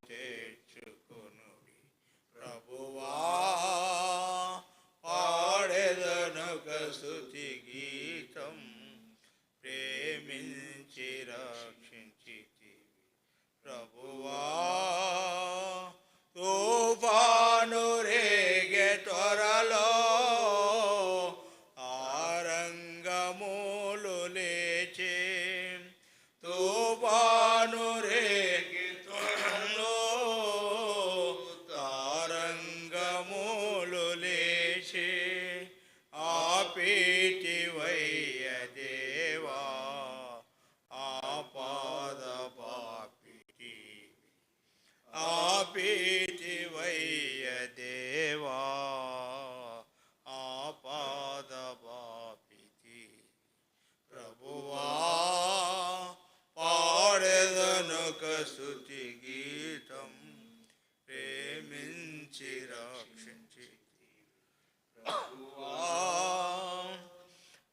చేర్చుకొనుడి ప్రభువా, పాడెదనొక స్తుతి గీతం, ప్రేమించి రక్షించితివి ప్రభువా. తుఫాను రేగే త్వరలో ఆరంగములు లేచే, తుఫాను రేగే త్వరలో తారంగములు లేచే, ఆపేటివయ్య దేవా ఆపద పాపిటి, ఆపేటివయ్య దేవా ఆపద పాపితి ప్రభువా. పాడెదనొక స్తుతి గీతం, ప్రేమించి రక్షించితి ప్రభువా.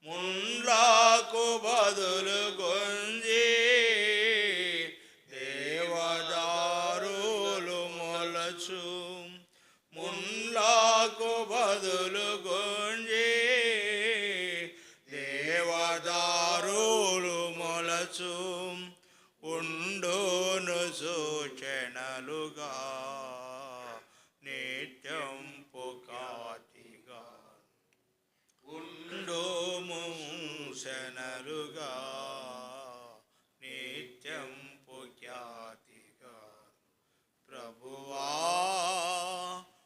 ముండ్లకు బదులు గొంజి దేవదారులు మొలచు, ముండ్లకు బదులు గొంజి దేవదారులు మొలచు, ఉండును సూచనలుగా నిత్యం పుకాతిగా, ఉండుము శనలుగా నిత్యం పుఖ్యాతిగా ప్రభువా.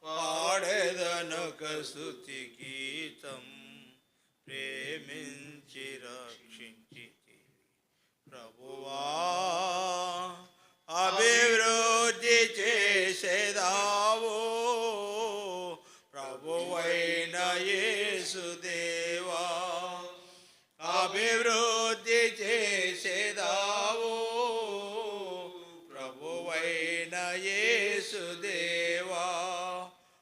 పాడెదనొక స్తుతి గీతం, ప్రేమించి రక్షించితి ప్రభువా. అభివృద్ధి చేసేదావు ప్రభువైన యేసుదేవా, అభివృద్ధి చేసేదావు ప్రభువైన యేసుదేవా.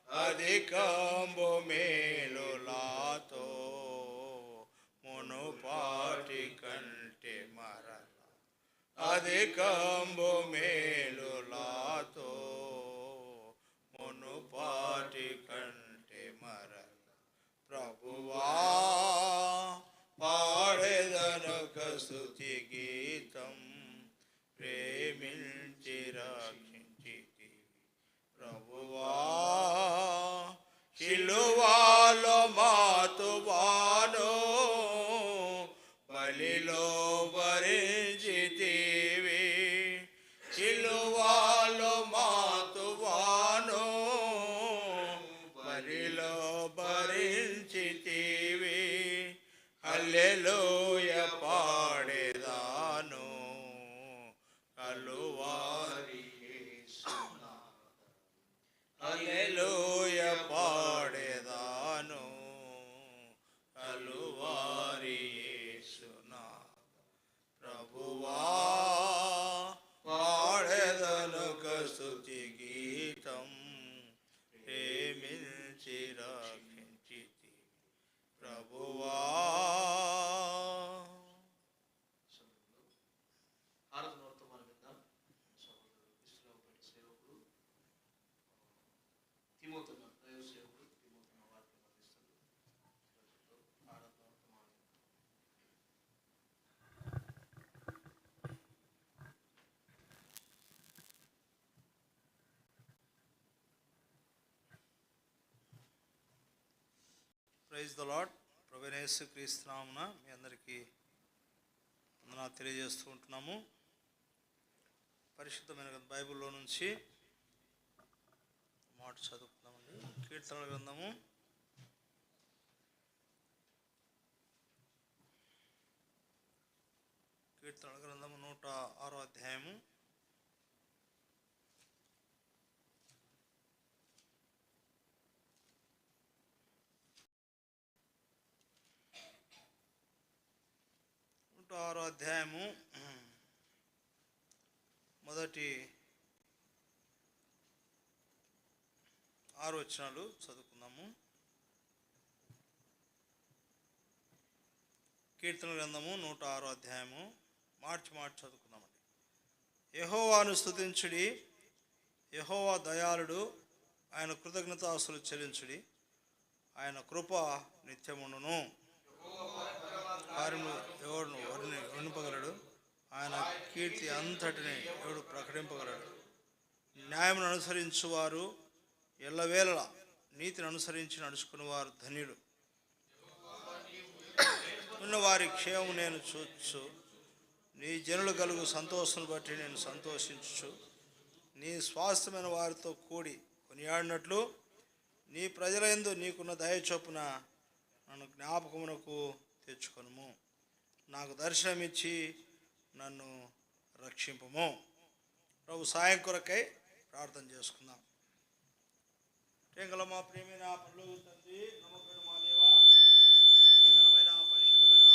అధికంబు మేలులాతో మునుపాటి కంటే మరల, అధికంబు మేలులాతో మునుపాటి కంటే మరల ప్రభువా. పాడెదనొక స్తుతి గీతం, ప్రేమించి రక్షించితివి ప్రభువా. శిలువలో మాతువాను బలిలో భరించితివి, శిలువలో మాతువాను బలిలో భరించితివి. హల్లెలూయా పాడెదాను కలువారి యేసునాథ, హల్లెలూయా పాడెదాను కలువారి యేసునాథ ప్రభువా. పాడెదనొక స్తుతి గీతం, ప్రేమించి రక్షించితి ప్రభువా. Praise the Lord. ప్రభువైన యేసుక్రీస్తు నామమున మీ అందరికీ వందనాలు తెలియజేస్తూ ఉంటున్నాము. పరిశుద్ధమైన బైబిల్లో నుంచి మాట చదువుకుందామండి. కీర్తనల గ్రంథము 106వ అధ్యాయము 106వ అధ్యాయము మొదటి 6 వచనాలు చదువుకుందాము. కీర్తన గ్రంథము 106వ అధ్యాయము మార్చి చదువుకుందామండి. యెహోవాను స్తుతించుడి, యెహోవా దయాళుడు, ఆయన కృతజ్ఞతాస్తులు చెల్లించుడి, ఆయన కృప నిత్యముండును. కార్యము ఎవడు వర్ణింపగలడు? ఆయన కీర్తి అంతటిని ఎవడు ప్రకటింపగలడు? న్యాయమును అనుసరించువారు ఎల్లవేళ నీతిని అనుసరించి నడుచుకునేవారు ధన్యులు. ఉన్నవారి క్షేమము నేను చూచు, నీ జనులు కలుగు సంతోషం బట్టి నేను సంతోషించు. నీ స్వాస్థ్యమైన వారితో కూడి కొనియాడినట్లు నీ ప్రజల యందు నీకున్న దయ చొప్పున నన్ను జ్ఞాపకమునకు తెచ్చుకొనుము. నాకు దర్శనమిచ్చి నన్ను రక్షింపుము. ప్రభు సాయం కొరకై ప్రార్థన చేసుకుందాం. ప్రేంగల మా ప్రియమైన పరలోక తండ్రి, నమ్మకమైన మా దేవా, ఘనమైన పరిశుద్ధమైన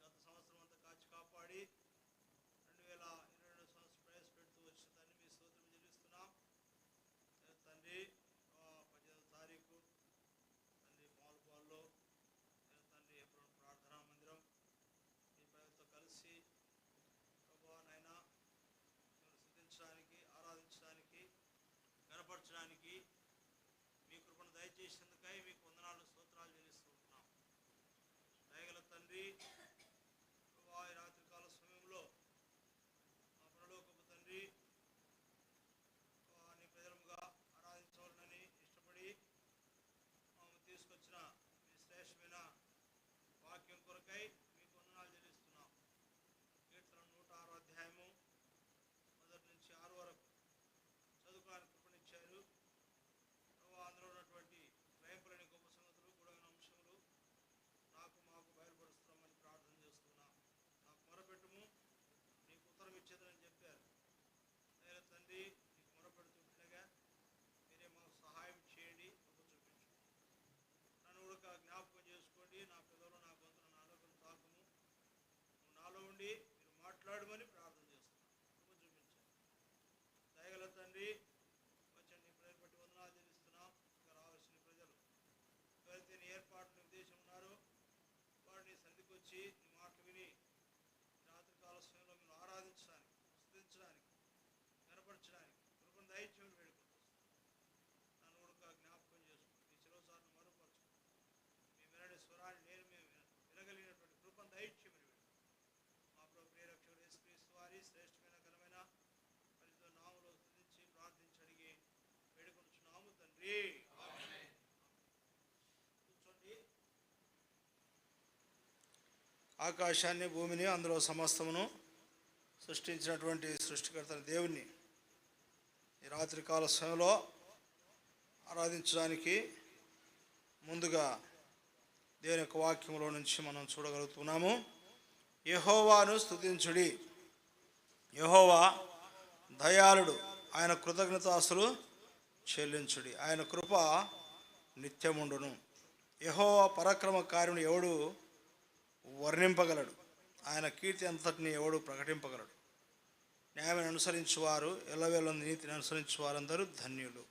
గత సంవత్సరం అంతా కాచి కాపాడి 2022 సంవత్సరం ప్రవేశపెడుతూ వచ్చిన తండ్రి మీ స్తోత్రం చెల్లిస్తున్నాం. తండ్రి 18వ తారీఖు తండ్రి మాల్పాల్లో తండ్రి ఎప్పుడు ప్రార్థనా మందిరం మీ ప్రజలతో కలిసి ప్రభా నైనా స్తుతించడానికి, ఆరాధించడానికి, కనపరచడానికి మీ కృపను దయచేసినందుకై మీకు వందనాలు, స్తోత్రాలు చెల్లిస్తూ ఉంటున్నాం. దయగల తండ్రి, ప్రభా ఈ రాత్రికాల సమయంలో మా పరలోకపు తండ్రి నీ ప్రజలుగా ఆరాధించవాలని ఇష్టపడి మాకు తీసుకొచ్చిన మీ శ్రేష్టమైన వాక్యం కొరకై మీకు వందనాలు చెల్లిస్తున్నాం. కీర్తన 106వ అధ్యాయము 1 నుంచి 6 వరకు చదువుకోవడానికి కృపణించారు. అందులో ఉన్నటువంటి భయంకరమైన గొప్ప సంగతులు, గూఢమైన అంశములు మాకు బయలుపరుస్తున్నామని ప్రార్థన చేస్తున్నాం. నాకు మొరపెట్టుము, నీకు ఉత్తరం ఇచ్చేదని చెప్పారు. నేను తండ్రి నీకు మొరపెడుతుండగా మీరే మాకు సహాయం చేయండి, కృప చూపించు. నన్ను కూడా జ్ఞాపకం చేసుకోండి. నా పెదవులు, నా గొంతును, నాలో తాకుము. నువ్వు నాలో ఉండి మీరు మాట్లాడమని ప్రార్థన చేస్తున్నాను. కృప చూపించాను. దయగల తండ్రి, వచ్చండి ప్రజలు బట్టి వందనాలు చెల్లిస్తున్నాం. ఇంకా రావాల్సిన ప్రజలు ఎవరైతే నీ ఏర్పాటును ఉద్దేశం ఉన్నారో వారిని సన్నిధికి వచ్చి నీ మాటలు విని రాత్రికాల సమయంలో మీరు ఆరాధించడానికి, స్తుతించడానికి, కనపరచడానికి కృపను దయచేయమని వేడుకుంటూ నన్ను కూడా జ్ఞాపకం చేసుకోండి. మీ చిరసార్లు మరుపరచు. మీ మెరడి స్వరాన్ని మేము వినగలిగినటువంటి కృపను దయచేయమని వేడుకుంటాం. మా ప్రభు ప్రియ రక్షకుడు యేసుక్రీస్తు వారి శ్రేష్టమైన ఘనమైన పరిశుద్ధ నామములో స్తుతించి ప్రార్థించి అడిగి వేడుకొనుచున్నాము తండ్రి. కూర్చోండి. ఆకాశాన్ని, భూమిని, అందులో సమస్తమును సృష్టించినటువంటి సృష్టికర్త దేవుణ్ణి ఈ రాత్రికాల సమయంలో ఆరాధించడానికి ముందుగా దేవుని యొక్క వాక్యంలో నుంచి మనం చూడగలుగుతున్నాము. యెహోవాను స్తుతించుడి, యెహోవా దయాళుడు, ఆయన కృతజ్ఞతాస్తులు చెల్లించుడి, ఆయన కృప నిత్యముండును. యెహోవా పరాక్రమ కార్యమును ఎవడు వర్ణింపగలడు? ఆయన కీర్తి అంతటిని ఎవడు ప్రకటింపగలడు? న్యాయాన్ని అనుసరించువారు ఎల్లవేళ నీతిని అనుసరించు వారందరూ ధన్యులు.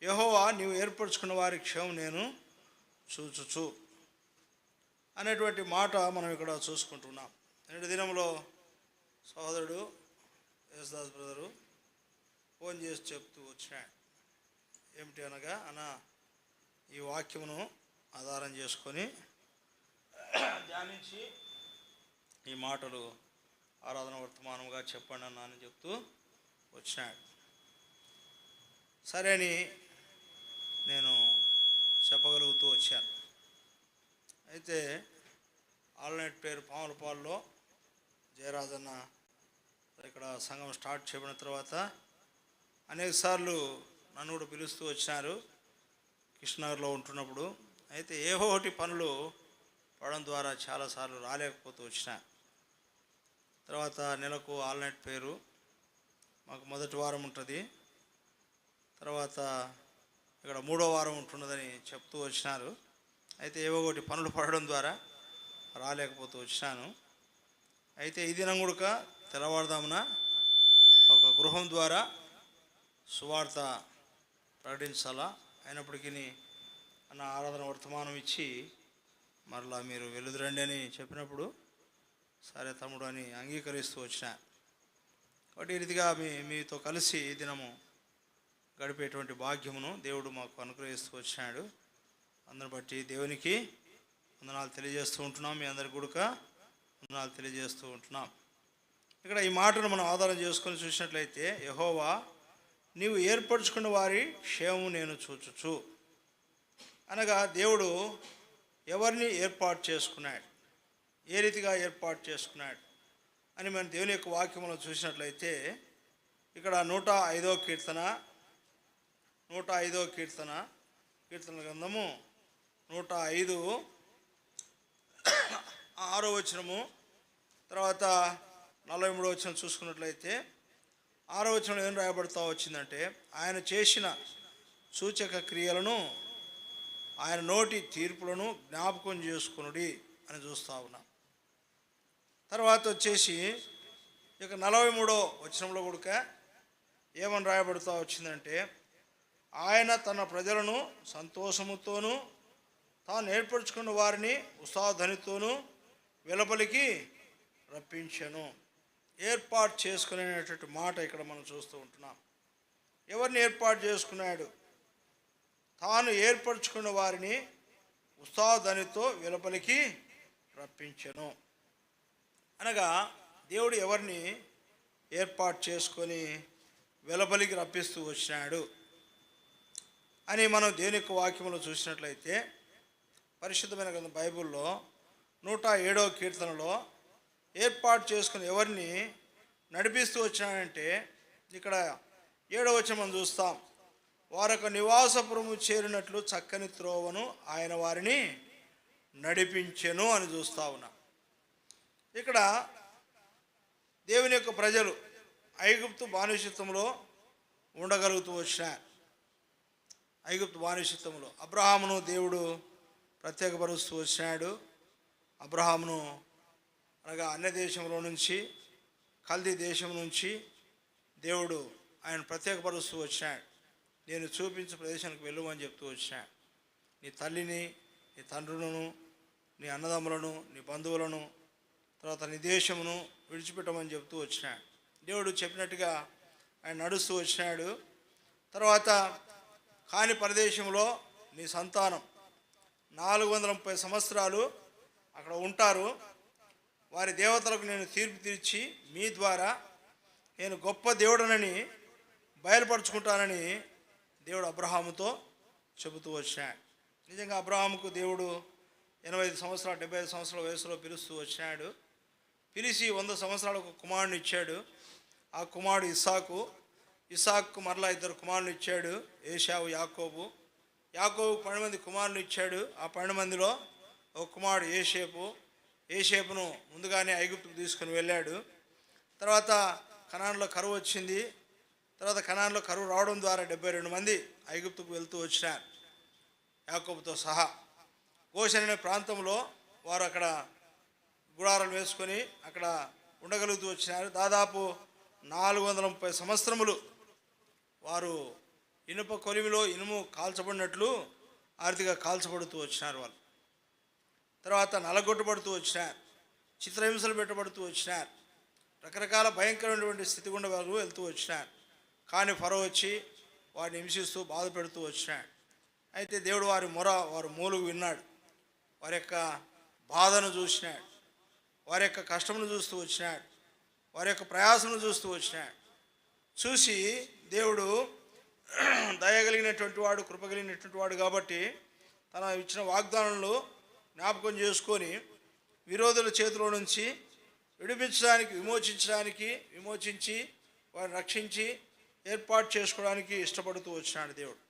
యెహోవా నీవు ఏర్పరచుకున్న వారి క్షేమం నేను చూచుచు అనేటువంటి మాట మనం ఇక్కడ చూసుకుంటున్నాం. నేటి దినంలో సహోదరుడు యేసుదాస్ బ్రదరు ఫోన్ చేసి చెప్తూ వచ్చినాడు. ఏమిటి అనగా, ఈ వాక్యమును ఆధారం చేసుకొని ధ్యానించి ఈ మాటలు ఆరాధన వర్తమానంగా చెప్పండి అని చెప్తూ వచ్చినాడు. సరే అని నేను చెప్పగలుగుతూ వచ్చాను. అయితే ఆల్నైట్ పేరు పాములపాడులో జయరాజన్న ఇక్కడ సంఘం స్టార్ట్ చేయబడిన తర్వాత అనేకసార్లు నన్ను కూడా పిలుస్తూ వచ్చినారు కృష్ణనగర్లో ఉంటున్నప్పుడు. అయితే ఏవో ఒకటి పనులు పడడం ద్వారా చాలాసార్లు రాలేకపోతూ వచ్చిన తర్వాత నెలకు ఆల్నైట్ పేరు మాకు మొదటి వారం ఉంటుంది, తర్వాత ఇక్కడ 3వ వారం ఉంటున్నదని చెప్తూ వచ్చినారు. అయితే ఏవో ఒకటి పనులు పడడం ద్వారా రాలేకపోతూ వచ్చినాను. అయితే ఈ దినం కూడా తెల్లవారుదామున ఒక గృహం ద్వారా సువార్త ప్రకటించాలా, అయినప్పటికీ ఆరాధన వర్తమానం ఇచ్చి మరలా మీరు వెలుదురండి అని చెప్పినప్పుడు సరే తమ్ముడు అని అంగీకరిస్తూ వచ్చిన. కాబట్టి ఈ రీతిగా మీతో కలిసి ఈ దినము గడిపేటువంటి భాగ్యమును దేవుడు మాకు అనుగ్రహిస్తూ వచ్చినాడు. అందుని బట్టి దేవునికి వందనాలు తెలియజేస్తూ ఉంటున్నాం. మీ అందరి కూడక వందనాలు తెలియజేస్తూ ఉంటున్నాం. ఇక్కడ ఈ మాటను మనం ఆధారం చేసుకొని చూసినట్లయితే, యెహోవా నీవు ఏర్పరచుకున్న వారి క్షేమము నేను చూచుచు అనగా, దేవుడు ఎవరిని ఏర్పాటు చేసుకున్నాడు, ఏ రీతిగా ఏర్పాటు చేసుకున్నాడు అని మనం దేవుని యొక్క వాక్యములో చూసినట్లయితే, ఇక్కడ 105వ కీర్తన గ్రంథము 105 6వ వచనము, తర్వాత 43వ వచనం చూసుకున్నట్లయితే 6వ వచనంలో ఏం రాయబడతా వచ్చిందంటే, ఆయన చేసిన సూచక క్రియలను ఆయన నోటి తీర్పులను జ్ఞాపకం చేసుకునుడి అని చూస్తూ ఉన్నాం. తర్వాత వచ్చేసి ఇక 43వ వచనంలో కూడా ఏమని రాయబడుతూ వచ్చిందంటే, ఆయన తన ప్రజలను సంతోషముతోనూ తాను ఏర్పరచుకున్న వారిని ఉత్సాహధ్వనితోనూ వెలుపలికి రప్పించెను. ఏర్పాటు చేసుకునేటటువంటి మాట ఇక్కడ మనం చూస్తూ ఉంటున్నాం. ఎవరిని ఏర్పాటు చేసుకున్నాడు? తాను ఏర్పరచుకున్న వారిని ఉత్సాహధ్వనితో వెలుపలికి రప్పించెను అనగా, దేవుడు ఎవరిని ఏర్పాటు చేసుకొని వెలుపలికి రప్పిస్తూ వచ్చినాడు అని మనం దేవుని యొక్క వాక్యంలో చూసినట్లయితే, పరిశుద్ధమైన గ్రంథం బైబిల్లో 107వ కీర్తనలో ఏర్పాటు చేసుకుని ఎవరిని నడిపిస్తూ వచ్చినాడంటే, ఇక్కడ 7వ వచనం మనం చూస్తాం, వారొక నివాసపురము చేరినట్లు చక్కని త్రోవను ఆయన వారిని నడిపించెను అని చూస్తూ ఉన్నాం. ఇక్కడ దేవుని యొక్క ప్రజలు ఐగుప్తు బానిసత్వంలో ఉండగలుగుతూ వచ్చినారు. ఐగుప్తు బానిసత్వంలో అబ్రహామును దేవుడు ప్రత్యేకపరుస్తూ వచ్చినాడు. అబ్రహామును అనగా అన్య దేశంలో నుంచి, కల్దీ దేశం నుంచి దేవుడు ఆయన ప్రత్యేకపరుస్తూ వచ్చినాడు. నేను చూపించే ప్రదేశానికి వెళ్ళమని చెప్తూ వచ్చినాడు. నీ తల్లిని, నీ తండ్రులను, నీ అన్నదమ్ములను, నీ బంధువులను, తర్వాత నీ దేశమును విడిచిపెట్టమని చెప్తూ వచ్చినాడు. దేవుడు చెప్పినట్టుగా ఆయన నడుస్తూ వచ్చినాడు. తర్వాత కాని ప్రదేశంలో నీ సంతానం 430 సంవత్సరాలు అక్కడ ఉంటారు. వారి దేవతలకు నేను తీర్పు తీర్చి మీ ద్వారా నేను గొప్ప దేవుడనని బయలుపరుచుకుంటానని దేవుడు అబ్రహాముతో చెబుతూ వచ్చినాడు. నిజంగా అబ్రహాముకు దేవుడు 85 సంవత్సరాలు 75 సంవత్సరాల వయసులో పిలుస్తూ వచ్చినాడు. పిలిచి 100 సంవత్సరాలకు కుమారుని ఇచ్చాడు. ఆ కుమారుడు ఇస్సాకు మరలా 2 కుమారులు ఇచ్చాడు, ఏశావు, యాకోబు. 12 మంది కుమారులు ఇచ్చాడు. ఆ 12 మందిలో ఒక కుమారుడు ఏషేపును ముందుగానే ఐగుప్తుకు తీసుకుని వెళ్ళాడు. తర్వాత కనానులో కరువు వచ్చింది. తర్వాత కనానులో కరువు రావడం ద్వారా 72 మంది ఐగుప్తుకు వెళ్తూ వచ్చినారు, యాకోబుతో సహా. గోషెన్ అనే ప్రాంతంలో వారు అక్కడ గుడారాలు వేసుకొని అక్కడ ఉండగలుగుతూ వచ్చినారు. దాదాపు 430 సంవత్సరములు వారు ఇనుప కొలిమిలో ఇనుము కాల్చబడినట్లు ఆర్థిగా కాల్చబడుతూ వచ్చినారు వాళ్ళు. తర్వాత నలగొట్టబడుతూ వచ్చినారు, చిత్రహింసలు పెట్టబడుతూ వచ్చినారు, రకరకాల భయంకరమైనటువంటి స్థితి గుండా వాళ్ళు వెళ్తూ వచ్చినారు. కానీ ఫరో వచ్చి వారిని హింసిస్తూ బాధ పెడుతూ వచ్చినాడు. అయితే దేవుడు వారి మూలుగు విన్నాడు, వారి యొక్క బాధను చూసినాడు, వారి యొక్క కష్టమును చూస్తూ వచ్చినాడు, వారి యొక్క ప్రయాసను చూస్తూ వచ్చినాడు. చూసి దేవుడు దయగలిగినటువంటి వాడు, కృపగలిగినటువంటి వాడు కాబట్టి తన ఇచ్చిన వాగ్దానంలో జ్ఞాపకం చేసుకొని విరోధుల చేతిలో నుంచి విమోచించి వారిని రక్షించి ఏర్పాటు చేసుకోవడానికి ఇష్టపడుతూ వచ్చినాడు దేవుడు.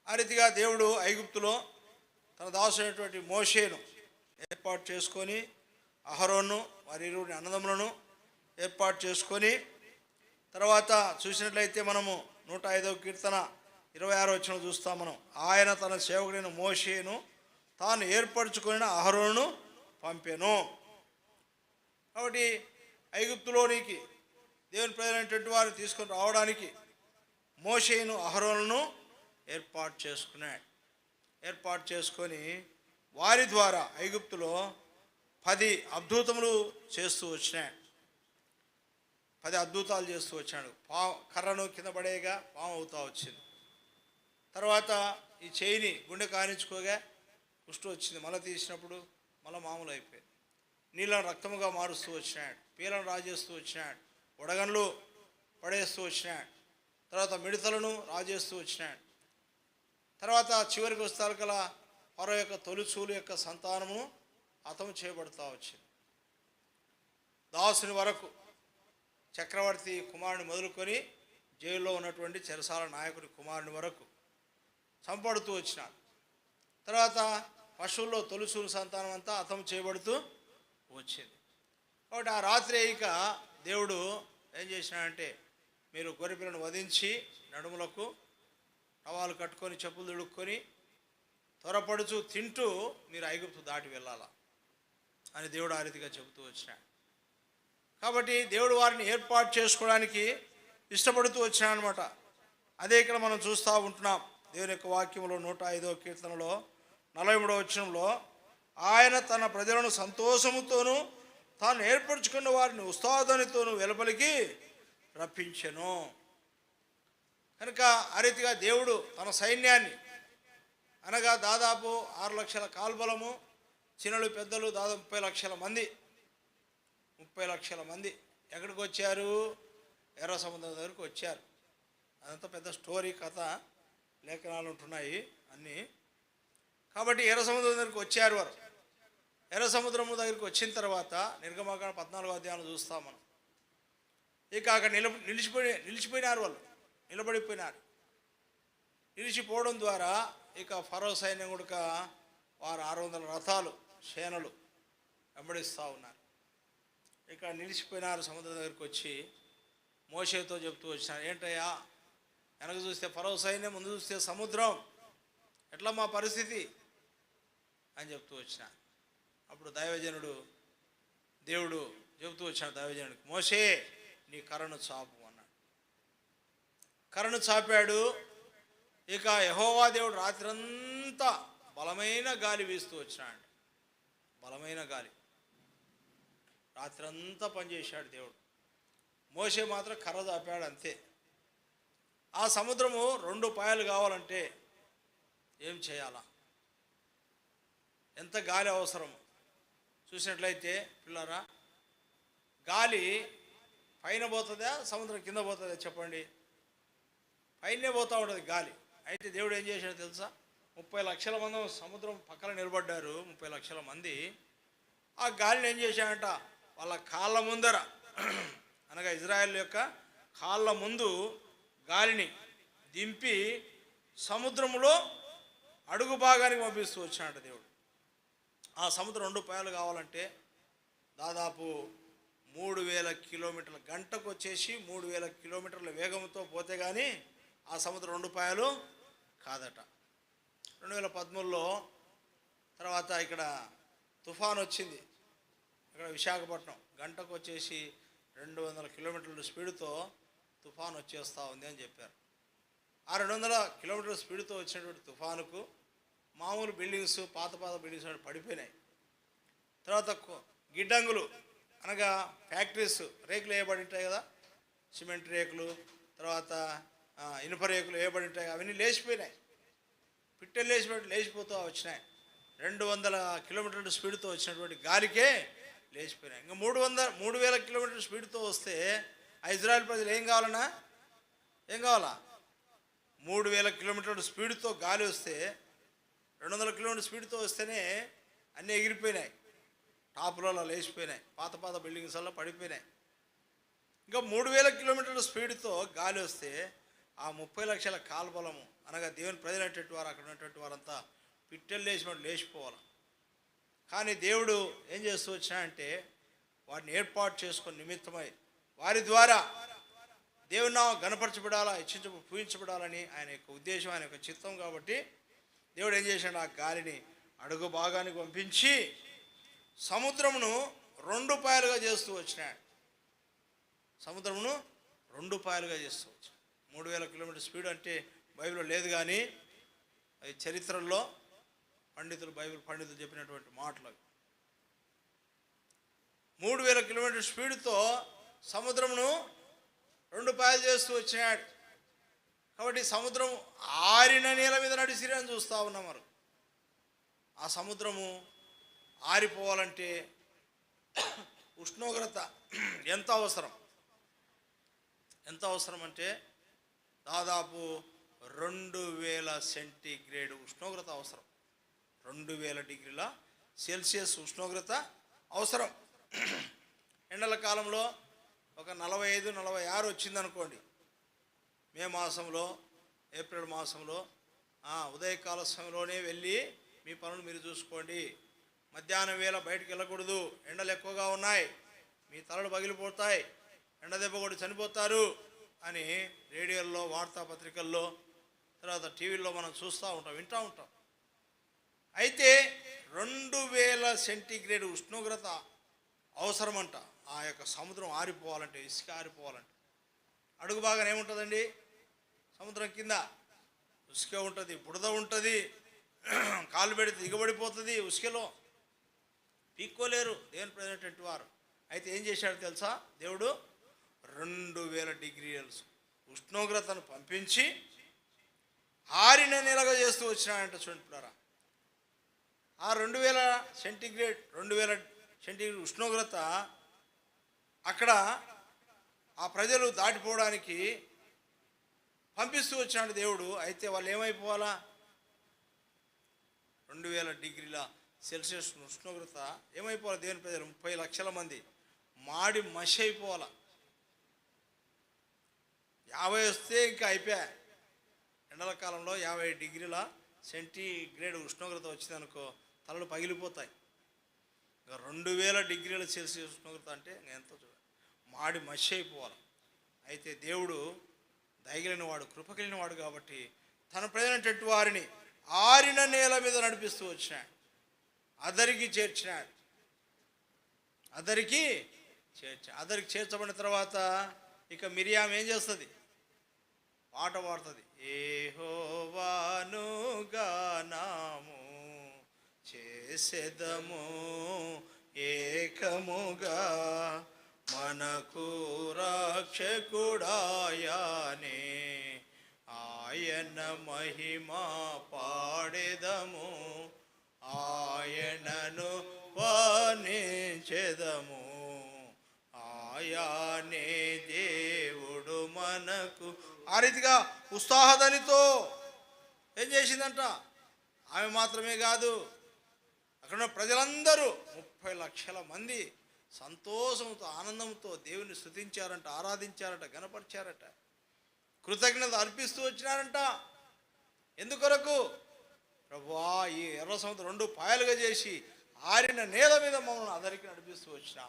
ఆ రీతిగా దేవుడు ఐగుప్తులో తన దాసుడైనటువంటి మోషేను ఏర్పాటు చేసుకొని, అహరోను వారి ఇరువురి అన్నదమ్ములను ఏర్పాటు చేసుకొని, తర్వాత చూసినట్లయితే మనము 105వ కీర్తన 26వ వచనం చూస్తాం మనం. ఆయన తన సేవకుడైన మోషేను తాను ఏర్పరచుకుని అహరోనును పంపెను. కాబట్టి ఐగుప్తులోనికి దేవుని ప్రజలైనటువంటి వారు తీసుకొని రావడానికి మోషేను అహరోనును ఏర్పాటు చేసుకొని వారి ద్వారా ఐగుప్తులో 10 అద్భుతములు చేస్తూ వచ్చినాడు. 10 అద్భుతాలు చేస్తూ వచ్చాడు. కర్రను కింద పడేయగా పాము అవుతా వచ్చింది. తర్వాత ఈ చేయిని గుండె కానించుకోగా కుష్టు వచ్చింది. మళ్ళీ తీసినప్పుడు మళ్ళీ మామూలు అయిపోయింది. నీళ్ళను రక్తముగా మారుస్తూ వచ్చినాడు. పీలను రాజేస్తూ వచ్చినాడు. ఉడగన్లు పడేస్తూ వచ్చినాడు. తర్వాత మిడతలను రాజేస్తూ వచ్చినాడు. తర్వాత చివరికి వస్తాల ఫరో యొక్క తొలిచూలు యొక్క సంతానము హతము చేయబడుతూ వచ్చింది. దాసుని వరకు చక్రవర్తి కుమారుని మొదలుకొని జైల్లో ఉన్నటువంటి చెరసాల నాయకుడి కుమారుని వరకు చంపడుతూ వచ్చినాడు. తర్వాత పశువుల్లో తొలిచూలు సంతానం అంతా హతం చేయబడుతూ వచ్చింది. కాబట్టి ఆ రాత్రి ఇక దేవుడు ఏం చేసినాడంటే, మీరు గొర్రెపిల్లను వధించి నడుములకు టవాలు కట్టుకొని చెప్పులు దుడుక్కొని త్వరపడుచు తింటూ మీరు ఐగుప్తు దాటి వెళ్ళాలా అని దేవుడు ఆ రీతిగా చెబుతూ వచ్చినాడు. కాబట్టి దేవుడు వారిని ఏర్పాటు చేసుకోవడానికి ఇష్టపడుతూ వచ్చినాడనమాట. అదే ఇక్కడ మనం చూస్తూ ఉంటున్నాం. దేవుని యొక్క వాక్యంలో 105వ కీర్తనలో 43వ వచనంలో, ఆయన తన ప్రజలను సంతోషముతోనూ తాను ఏర్పరచుకున్న వారిని ఉత్సాహధ్వనితోనూ వెలుపలికి రప్పించెను. కనుక ఆ రీతిగా దేవుడు తన సైన్యాన్ని, అనగా దాదాపు 6 లక్షల కాల్బలము, చిన్నలు పెద్దలు దాదాపు 30 లక్షల మంది, 30 లక్షల మంది ఎక్కడికి వచ్చారు? ఎర్ర సముద్రం దగ్గరికి వచ్చారు. అదంతా పెద్ద స్టోరీ, కథ, లేఖనాలు ఉంటున్నాయి అన్నీ. కాబట్టి ఎర్ర సముద్రం దగ్గరికి వచ్చారు వారు. ఎర్ర సముద్రము దగ్గరికి వచ్చిన తర్వాత నిర్గమకాండ 14వ అధ్యాయం చూస్తాం మనం. ఇక అక్కడ నిలిచిపోయినారు వాళ్ళు, నిలబడిపోయినారు. నిలిచిపోవడం ద్వారా ఇక ఫరో సైన్యం కూడా వారు 600 రథాలు సేనలు వెంబడిస్తూ ఉన్నారు. ఇక నిలిచిపోయినారు. సముద్రం దగ్గరికి వచ్చి మోషేతో చెప్తూ వచ్చినారు, ఏంటయ్యా వెనక చూస్తే ఫరో సైన్యం, ముందు చూస్తే సముద్రం, ఎట్లా మా పరిస్థితి అని చెప్తూ వచ్చిన. అప్పుడు దైవజనుడు, దేవుడు చెబుతూ వచ్చాడు దైవజనుడికి, మోషే నీ కర్రను చాపు అన్నాడు. కర్రను చాపాడు. ఇక యెహోవా దేవుడు రాత్రంతా బలమైన గాలి వీస్తూ వచ్చినాడు. బలమైన గాలి రాత్రంతా పనిచేశాడు దేవుడు. మోషే మాత్రం కర్ర చాపాడు అంతే. ఆ సముద్రము 2 పాయలు కావాలంటే ఏం చేయాలా? ఎంత గాలి అవసరం చూసినట్లయితే పిల్లరా, గాలి పైన పోతుందా సముద్రం కింద పోతుందా చెప్పండి? పైనే పోతూ ఉంటుంది గాలి. అయితే దేవుడు ఏం చేశాడో తెలుసా? 30 లక్షల మంది సముద్రం పక్కన నిలబడ్డారు. 30 లక్షల మంది ఆ గాలిని ఏం చేశాడంట, వాళ్ళ కాళ్ళ ముందర, అనగా ఇజ్రాయెల్ యొక్క కాళ్ళ ముందు గాలిని దింపి సముద్రంలో అడుగు భాగానికి పంపిస్తూ వచ్చినాడు దేవుడు. ఆ సముద్రం 2 పాయలు కావాలంటే దాదాపు 3000 కిలోమీటర్ల, గంటకు వచ్చేసి 3000 కిలోమీటర్ల వేగంతో పోతే కానీ ఆ సముద్రం 2 పాయలు కాదట. 2013లో తర్వాత ఇక్కడ తుఫాన్ వచ్చింది. ఇక్కడ విశాఖపట్నం గంటకు వచ్చేసి 200 కిలోమీటర్ల స్పీడ్తో తుఫాన్ వచ్చేస్తూ ఉంది అని చెప్పారు. ఆ 200 కిలోమీటర్ల స్పీడ్తో వచ్చినటువంటి తుఫానుకు మామూలు బిల్డింగ్స్, పాత బిల్డింగ్స్ పడిపోయినాయి. తర్వాత గిడ్డంగులు, అనగా ఫ్యాక్టరీస్, రేకులు వేయబడి ఉంటాయి కదా, సిమెంట్ రేకులు, తర్వాత ఇనుప రేకులు వేయబడి ఉంటాయి, అవన్నీ లేచిపోయినాయి. పిట్టెలు లేచిపోతూ వచ్చినాయి. 200 కిలోమీటర్ల స్పీడ్తో వచ్చినటువంటి గాలికే లేచిపోయినాయి. ఇంకా 3000 కిలోమీటర్ల స్పీడ్తో వస్తే ఆ ఇజ్రాయెల్ ప్రజలు ఏం కావాలన్నా, ఏం కావాలా? 3000 కిలోమీటర్ల స్పీడ్తో గాలి వస్తే, 200 కిలోమీటర్ల స్పీడ్తో వస్తేనే అన్నీ ఎగిరిపోయినాయి, టాపులలో లేచిపోయినాయి, పాత బిల్డింగ్స్ వల్ల పడిపోయినాయి. ఇంకా 3000 కిలోమీటర్ల స్పీడ్తో గాలి వస్తే ఆ 30 లక్షల కాల్బలము, అనగా దేవుని ప్రజలైనటువంటి వారు, అక్కడ ఉన్నటువంటి వారంతా పిట్టెలు లేచిపోవాలి. కానీ దేవుడు ఏం చేస్తూ వచ్చినా వారిని ఏర్పాటు చేసుకుని నిమిత్తమై వారి ద్వారా దేవుని నామం గణపరచబడాలా, పూజించబడాలని ఆయన యొక్క ఉద్దేశం, ఆయన యొక్క చిత్తం. కాబట్టి దేవుడు ఏం చేశాడు, ఆ గాలిని అడుగు భాగానికి పంపించి సముద్రమును 2 పాయలుగా చేస్తూ వచ్చినాడు. సముద్రమును 2 పాయలుగా చేస్తూ వచ్చాడు. 3000 కిలోమీటర్ స్పీడ్ అంటే బైబిల్లో లేదు, కానీ అది చరిత్రలో బైబిల్ పండితులు చెప్పినటువంటి మాటలు. 3000 కిలోమీటర్ స్పీడ్తో సముద్రమును 2 పాయలు చేస్తూ వచ్చినాడు. కాబట్టి సముద్రం ఆరిన నేల మీద నడిచిరని చూస్తూ ఉన్నాం. మరి ఆ సముద్రము ఆరిపోవాలంటే ఉష్ణోగ్రత ఎంత అవసరం అంటే దాదాపు 2000 సెంటీగ్రేడ్ ఉష్ణోగ్రత అవసరం. 2000 డిగ్రీల సెల్సియస్ ఉష్ణోగ్రత అవసరం. ఎండల కాలంలో ఒక 45-46 వచ్చిందనుకోండి, మే మాసంలో, ఏప్రిల్ మాసంలో ఉదయకాల సమయంలోనే వెళ్ళి మీ పనులు మీరు చూసుకోండి. మధ్యాహ్నం వేళ బయటకు వెళ్ళకూడదు, ఎండలు ఎక్కువగా ఉన్నాయి, మీ తలలు పగిలిపోతాయి, ఎండ దెబ్బ కొట్టి చనిపోతారు అని రేడియోల్లో, వార్తాపత్రికల్లో, తర్వాత టీవీల్లో మనం చూస్తూ ఉంటాం, వింటూ ఉంటాం. అయితే 2000 సెంటీగ్రేడ్ ఉష్ణోగ్రత అవసరమంట ఆ యొక్క సముద్రం ఆరిపోవాలంటే, ఇసుక ఆరిపోవాలంటే. అడుగు బాగా ఏముంటుందండి? సముద్రం కింద ఉసుక ఉంటుంది, బుడద ఉంటుంది, కాలు పెడితే దిగబడిపోతుంది. ఉసుకలో పీక్కోలేరు దేవుని ప్రజలైనటువంటి వారు. అయితే ఏం చేశాడు తెలుసా? దేవుడు 2000 డిగ్రీల ఉష్ణోగ్రతను పంపించి ఆరిన నెలగా చేస్తూ వచ్చినాడంట. చూడండి, ఆ 2000 సెంటీగ్రేడ్ ఉష్ణోగ్రత అక్కడ ఆ ప్రజలు దాటిపోవడానికి పంపిస్తూ వచ్చినాడు దేవుడు. అయితే వాళ్ళు ఏమైపోవాలా? 2000 డిగ్రీల సెల్సియస్ ఉష్ణోగ్రత ఏమైపోవాలి? దేవుని ప్రజలు 30 లక్షల మంది మాడి మషి అయిపోవాలా. 50 వస్తే ఇంకా అయిపోయా. ఎండల కాలంలో 50 డిగ్రీల సెంటీగ్రేడ్ ఉష్ణోగ్రత వచ్చిందనుకో, తలలు పగిలిపోతాయి. ఇంకా 2000 డిగ్రీల సెల్సియస్ ఉష్ణోగ్రత అంటే ఎంతో చూడాలి, మాడి మషి అయిపోవాలి. అయితే దేవుడు దయగలిగిన వాడు, కృప కలిగిన వాడు కాబట్టి తన ప్రజలైనటువంటి వారిని ఆరిన నేల మీద నడిపిస్తూ వచ్చినాడు, అదరికి చేర్చినాడు. అదరికి చేర్చబడిన తర్వాత ఇక మిరియాం ఏం చేస్తుంది? పాట పాడుతుంది. యెహోవాను గానము చేసెదము ఏకముగా, మనకు రక్షకుడాయనే, ఆయన మహిమా పాడెదము, ఆయనను వర్ణించెదము, ఆయనే దేవుడు మనకు. ఆ రీతిగా ఉత్సాహధ్వనితో ఏం చేసిందంట? ఆమె మాత్రమే కాదు, అక్కడ ప్రజలందరూ 30 లక్షల మంది సంతోషంతో, ఆనందంతో దేవుని స్తుతించారంట, ఆరాధించారట, గణపరిచారట, కృతజ్ఞత అర్పిస్తూ వచ్చినారంట. ఎందుకొరకు? ప్రభువా, ఈ ఎర్ర సముద్రం 2 పాయలుగా చేసి ఆరిన నేల మీద మమ్మల్ని అదరికి నడిపిస్తూ వచ్చినా,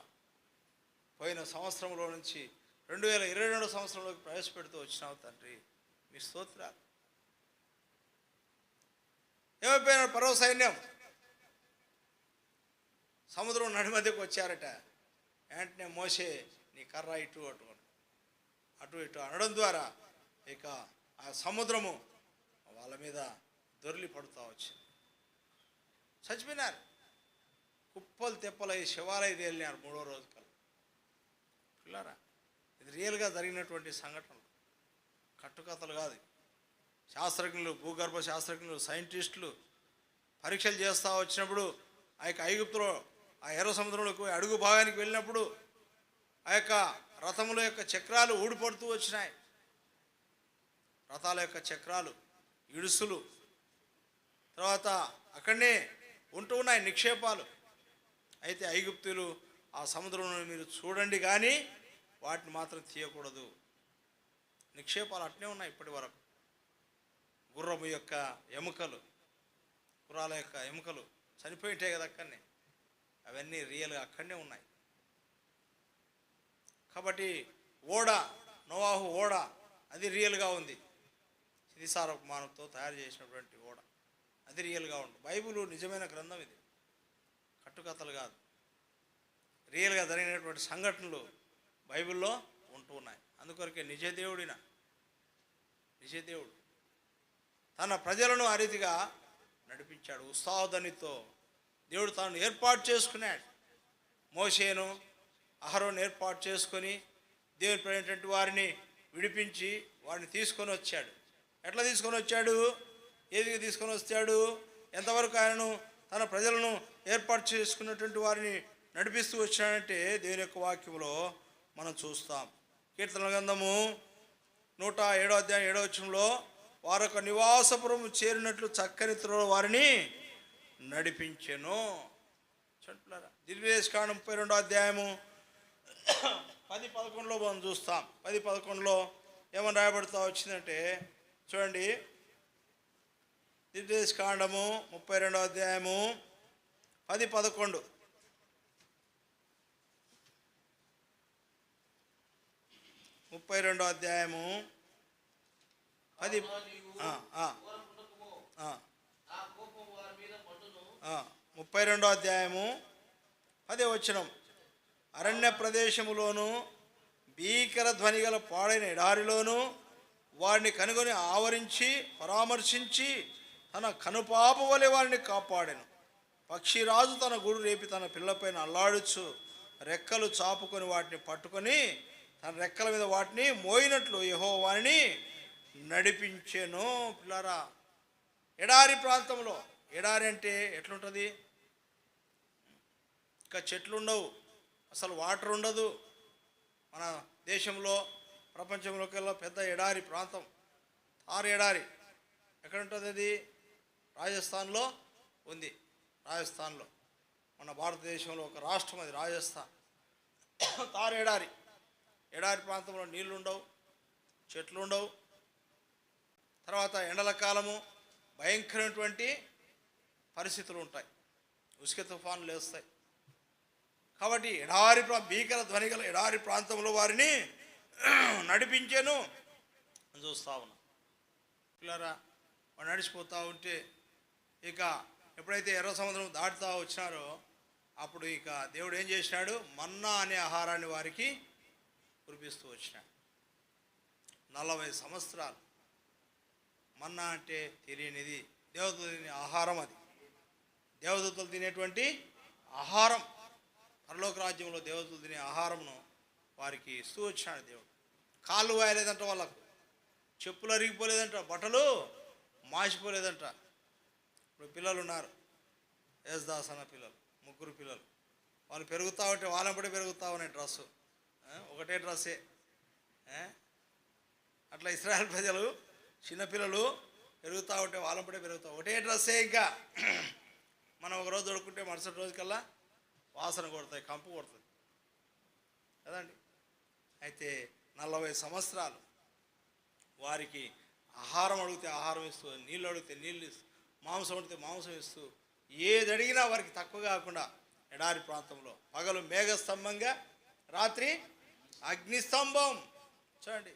పోయిన సంవత్సరంలో నుంచి 2022 సంవత్సరంలోకి ప్రవేశపెడుతూ వచ్చినావు తండ్రి, మీ స్తోత్రాలు. ఏమైపోయిన పర్వ సైన్యం సముద్రం నడి మధ్యకు వచ్చారట. వెంటనే మోషే నీ కర్ర ఇటు అటు అనడం ద్వారా ఇక ఆ సముద్రము వాళ్ళ మీద దొర్లి పడుతూ వచ్చింది. చచ్చిపోయినారు, కుప్పలు తెప్పలు శివాలయ తేలినారు 3వ రోజు కల్లా. పిల్లారా, ఇది రియల్గా జరిగినటువంటి సంఘటనలు, కట్టుకథలు కాదు. శాస్త్రజ్ఞులు, భూగర్భ శాస్త్రజ్ఞులు, సైంటిస్టులు పరీక్షలు చేస్తూ వచ్చినప్పుడు ఆ యొక్క ఐగుప్తులో ఆ ఎర్ర సముద్రంలోకి అడుగు భాగానికి వెళ్ళినప్పుడు ఆ యొక్క రథముల యొక్క చక్రాలు ఊడిపడుతూ వచ్చినాయి. రథాల యొక్క చక్రాలు, ఇడుసులు, తర్వాత అక్కడనే ఉంటూ ఉన్నాయి నిక్షేపాలు. అయితే ఐగుప్తులు ఆ సముద్రంలో మీరు చూడండి కానీ వాటిని మాత్రం తీయకూడదు. నిక్షేపాలు అట్నే ఉన్నాయి ఇప్పటి వరకు. గుర్రము యొక్క ఎముకలు, గుర్రాల యొక్క ఎముకలు చనిపోయి ఉంటాయి కదా అక్కడనే, అవన్నీ రియల్గా అక్కడనే ఉన్నాయి. కాబట్టి ఓడ, నోవాహు ఓడ, అది రియల్గా ఉంది. సిరిసారపు మానవుతో తయారు చేసినటువంటి ఓడ, అది రియల్గా ఉంది. బైబిల్ నిజమైన గ్రంథం, ఇది కట్టుకథలు కాదు. రియల్గా జరిగినటువంటి సంఘటనలు బైబిల్లో ఉంటూ ఉన్నాయి. అందుకొరకే నిజదేవుడు తన ప్రజలను ఆ రీతిగా నడిపించాడు. ఉత్సాహధ్వనితో దేవుడు తాను ఏర్పాటు చేసుకున్నాడు. మోషేను అహరోను ఏర్పాటు చేసుకొని దేవుని ప్రేమైనటువంటి వారిని విడిపించి వారిని తీసుకొని వచ్చాడు. ఎట్లా తీసుకొని వచ్చాడు? ఏదిగా తీసుకొని వచ్చాడు? ఎంతవరకు ఆయనను తన ప్రజలను ఏర్పాటు చేసుకున్నటువంటి వారిని నడిపిస్తూ వచ్చాడంటే దేవుని యొక్క వాక్యంలో మనం చూస్తాం. కీర్తనల గ్రంథము 107వ అధ్యాయం 7వ వచనంలో వారొక నివాసపురము చేరినట్లు చక్కని త్రోవ వారిని నడిపించెను. ద్వితీయోపదేశకాండం 32వ అధ్యాయము 10-11లో మనం చూస్తాం. 10-11లో ఏమని రాయబడుతూ వచ్చిందంటే చూడండి. ద్వితీయోపదేశకాండము 32వ అధ్యాయము 10-11. 32వ అధ్యాయము 32వ అధ్యాయము 10వ వచనం. అరణ్య ప్రదేశములోను భీకర ధ్వని గల పాడైన ఎడారిలోను వారిని కనుగొని ఆవరించి పరామర్శించి తన కనుపాప వలె వారిని కాపాడెను. పక్షిరాజు తన గూడు రేపి తన పిల్లపైన అల్లాడుచు రెక్కలు చాపుకొని వాటిని పట్టుకొని తన రెక్కల మీద వాటిని మోయినట్లు యెహోవా వారిని నడిపించెను. పిల్లారా, ఎడారి ప్రాంతంలో, ఎడారి అంటే ఎట్లుంటుంది? ఇంకా చెట్లు ఉండవు, అసలు వాటర్ ఉండదు. మన దేశంలో ప్రపంచంలోకెల్లా పెద్ద ఎడారి ప్రాంతం థార్ ఎడారి. ఎక్కడ ఉంటుంది అది? రాజస్థాన్లో ఉంది. రాజస్థాన్లో, మన భారతదేశంలో ఒక రాష్ట్రం అది రాజస్థాన్. థార్ ఎడారి. ఎడారి ప్రాంతంలో నీళ్లు ఉండవు, చెట్లు ఉండవు. తర్వాత ఎండల కాలము భయంకరమైనటువంటి పరిస్థితులు ఉంటాయి, ఉసుక తుఫానులు వేస్తాయి. కాబట్టి ఎడారి భీకర ధ్వని గల ఎడారి ప్రాంతంలో వారిని నడిపించాను అని చూస్తూ ఉన్నాం. పిల్లరా, వాడు నడిచిపోతూ ఉంటే ఇక ఎప్పుడైతే ఎర్ర సముద్రం దాటుతూ వచ్చినారో అప్పుడు ఇక దేవుడు ఏం చేసినాడు? మన్నా అనే ఆహారాన్ని వారికి కురిపిస్తూ వచ్చినాడు. 40 సంవత్సరాలు. మన్నా అంటే తెలియనిది, దేవదూతలు తినే ఆహారం. అది దేవదూతలు తినేటువంటి ఆహారం. పరలోక రాజ్యంలో దేవదూతలు తినే ఆహారంను వారికి ఇస్తూ వచ్చినాడు దేవుడు. కాళ్ళు వాయలేదంట, వాళ్ళకు చెప్పులు అరిగిపోలేదంట, బట్టలు మాసిపోలేదంట. ఇప్పుడు పిల్లలు ఉన్నారు, యేసుదాస్ అన్న పిల్లలు, 3 పిల్లలు. వాళ్ళు పెరుగుతూ ఉంటే వాళ్ళంపడే పెరుగుతూ ఉన్నాయి డ్రస్సు, ఒకటే డ్రస్సే. అట్లా ఇశ్రాయేల్ ప్రజలు చిన్నపిల్లలు పెరుగుతూ ఉంటే వాళ్ళంపడే పెరుగుతావు, ఒకటే డ్రస్సే. ఇంకా మనం ఒకరోజు దొడుకుంటే మరుసటి రోజుకల్లా వాసన కొడతాయి, కంపు కొడుతుంది కదండి. అయితే 40 సంవత్సరాలు వారికి ఆహారం అడిగితే ఆహారం ఇస్తూ, నీళ్ళు అడిగితే నీళ్ళు ఇస్తూ, మాంసం అడిగితే మాంసం ఇస్తూ, ఏది అడిగినా వారికి తక్కువ కాకుండా ఎడారి ప్రాంతంలో పగలు మేఘస్తంభంగా, రాత్రి అగ్నిస్తంభం. చూడండి,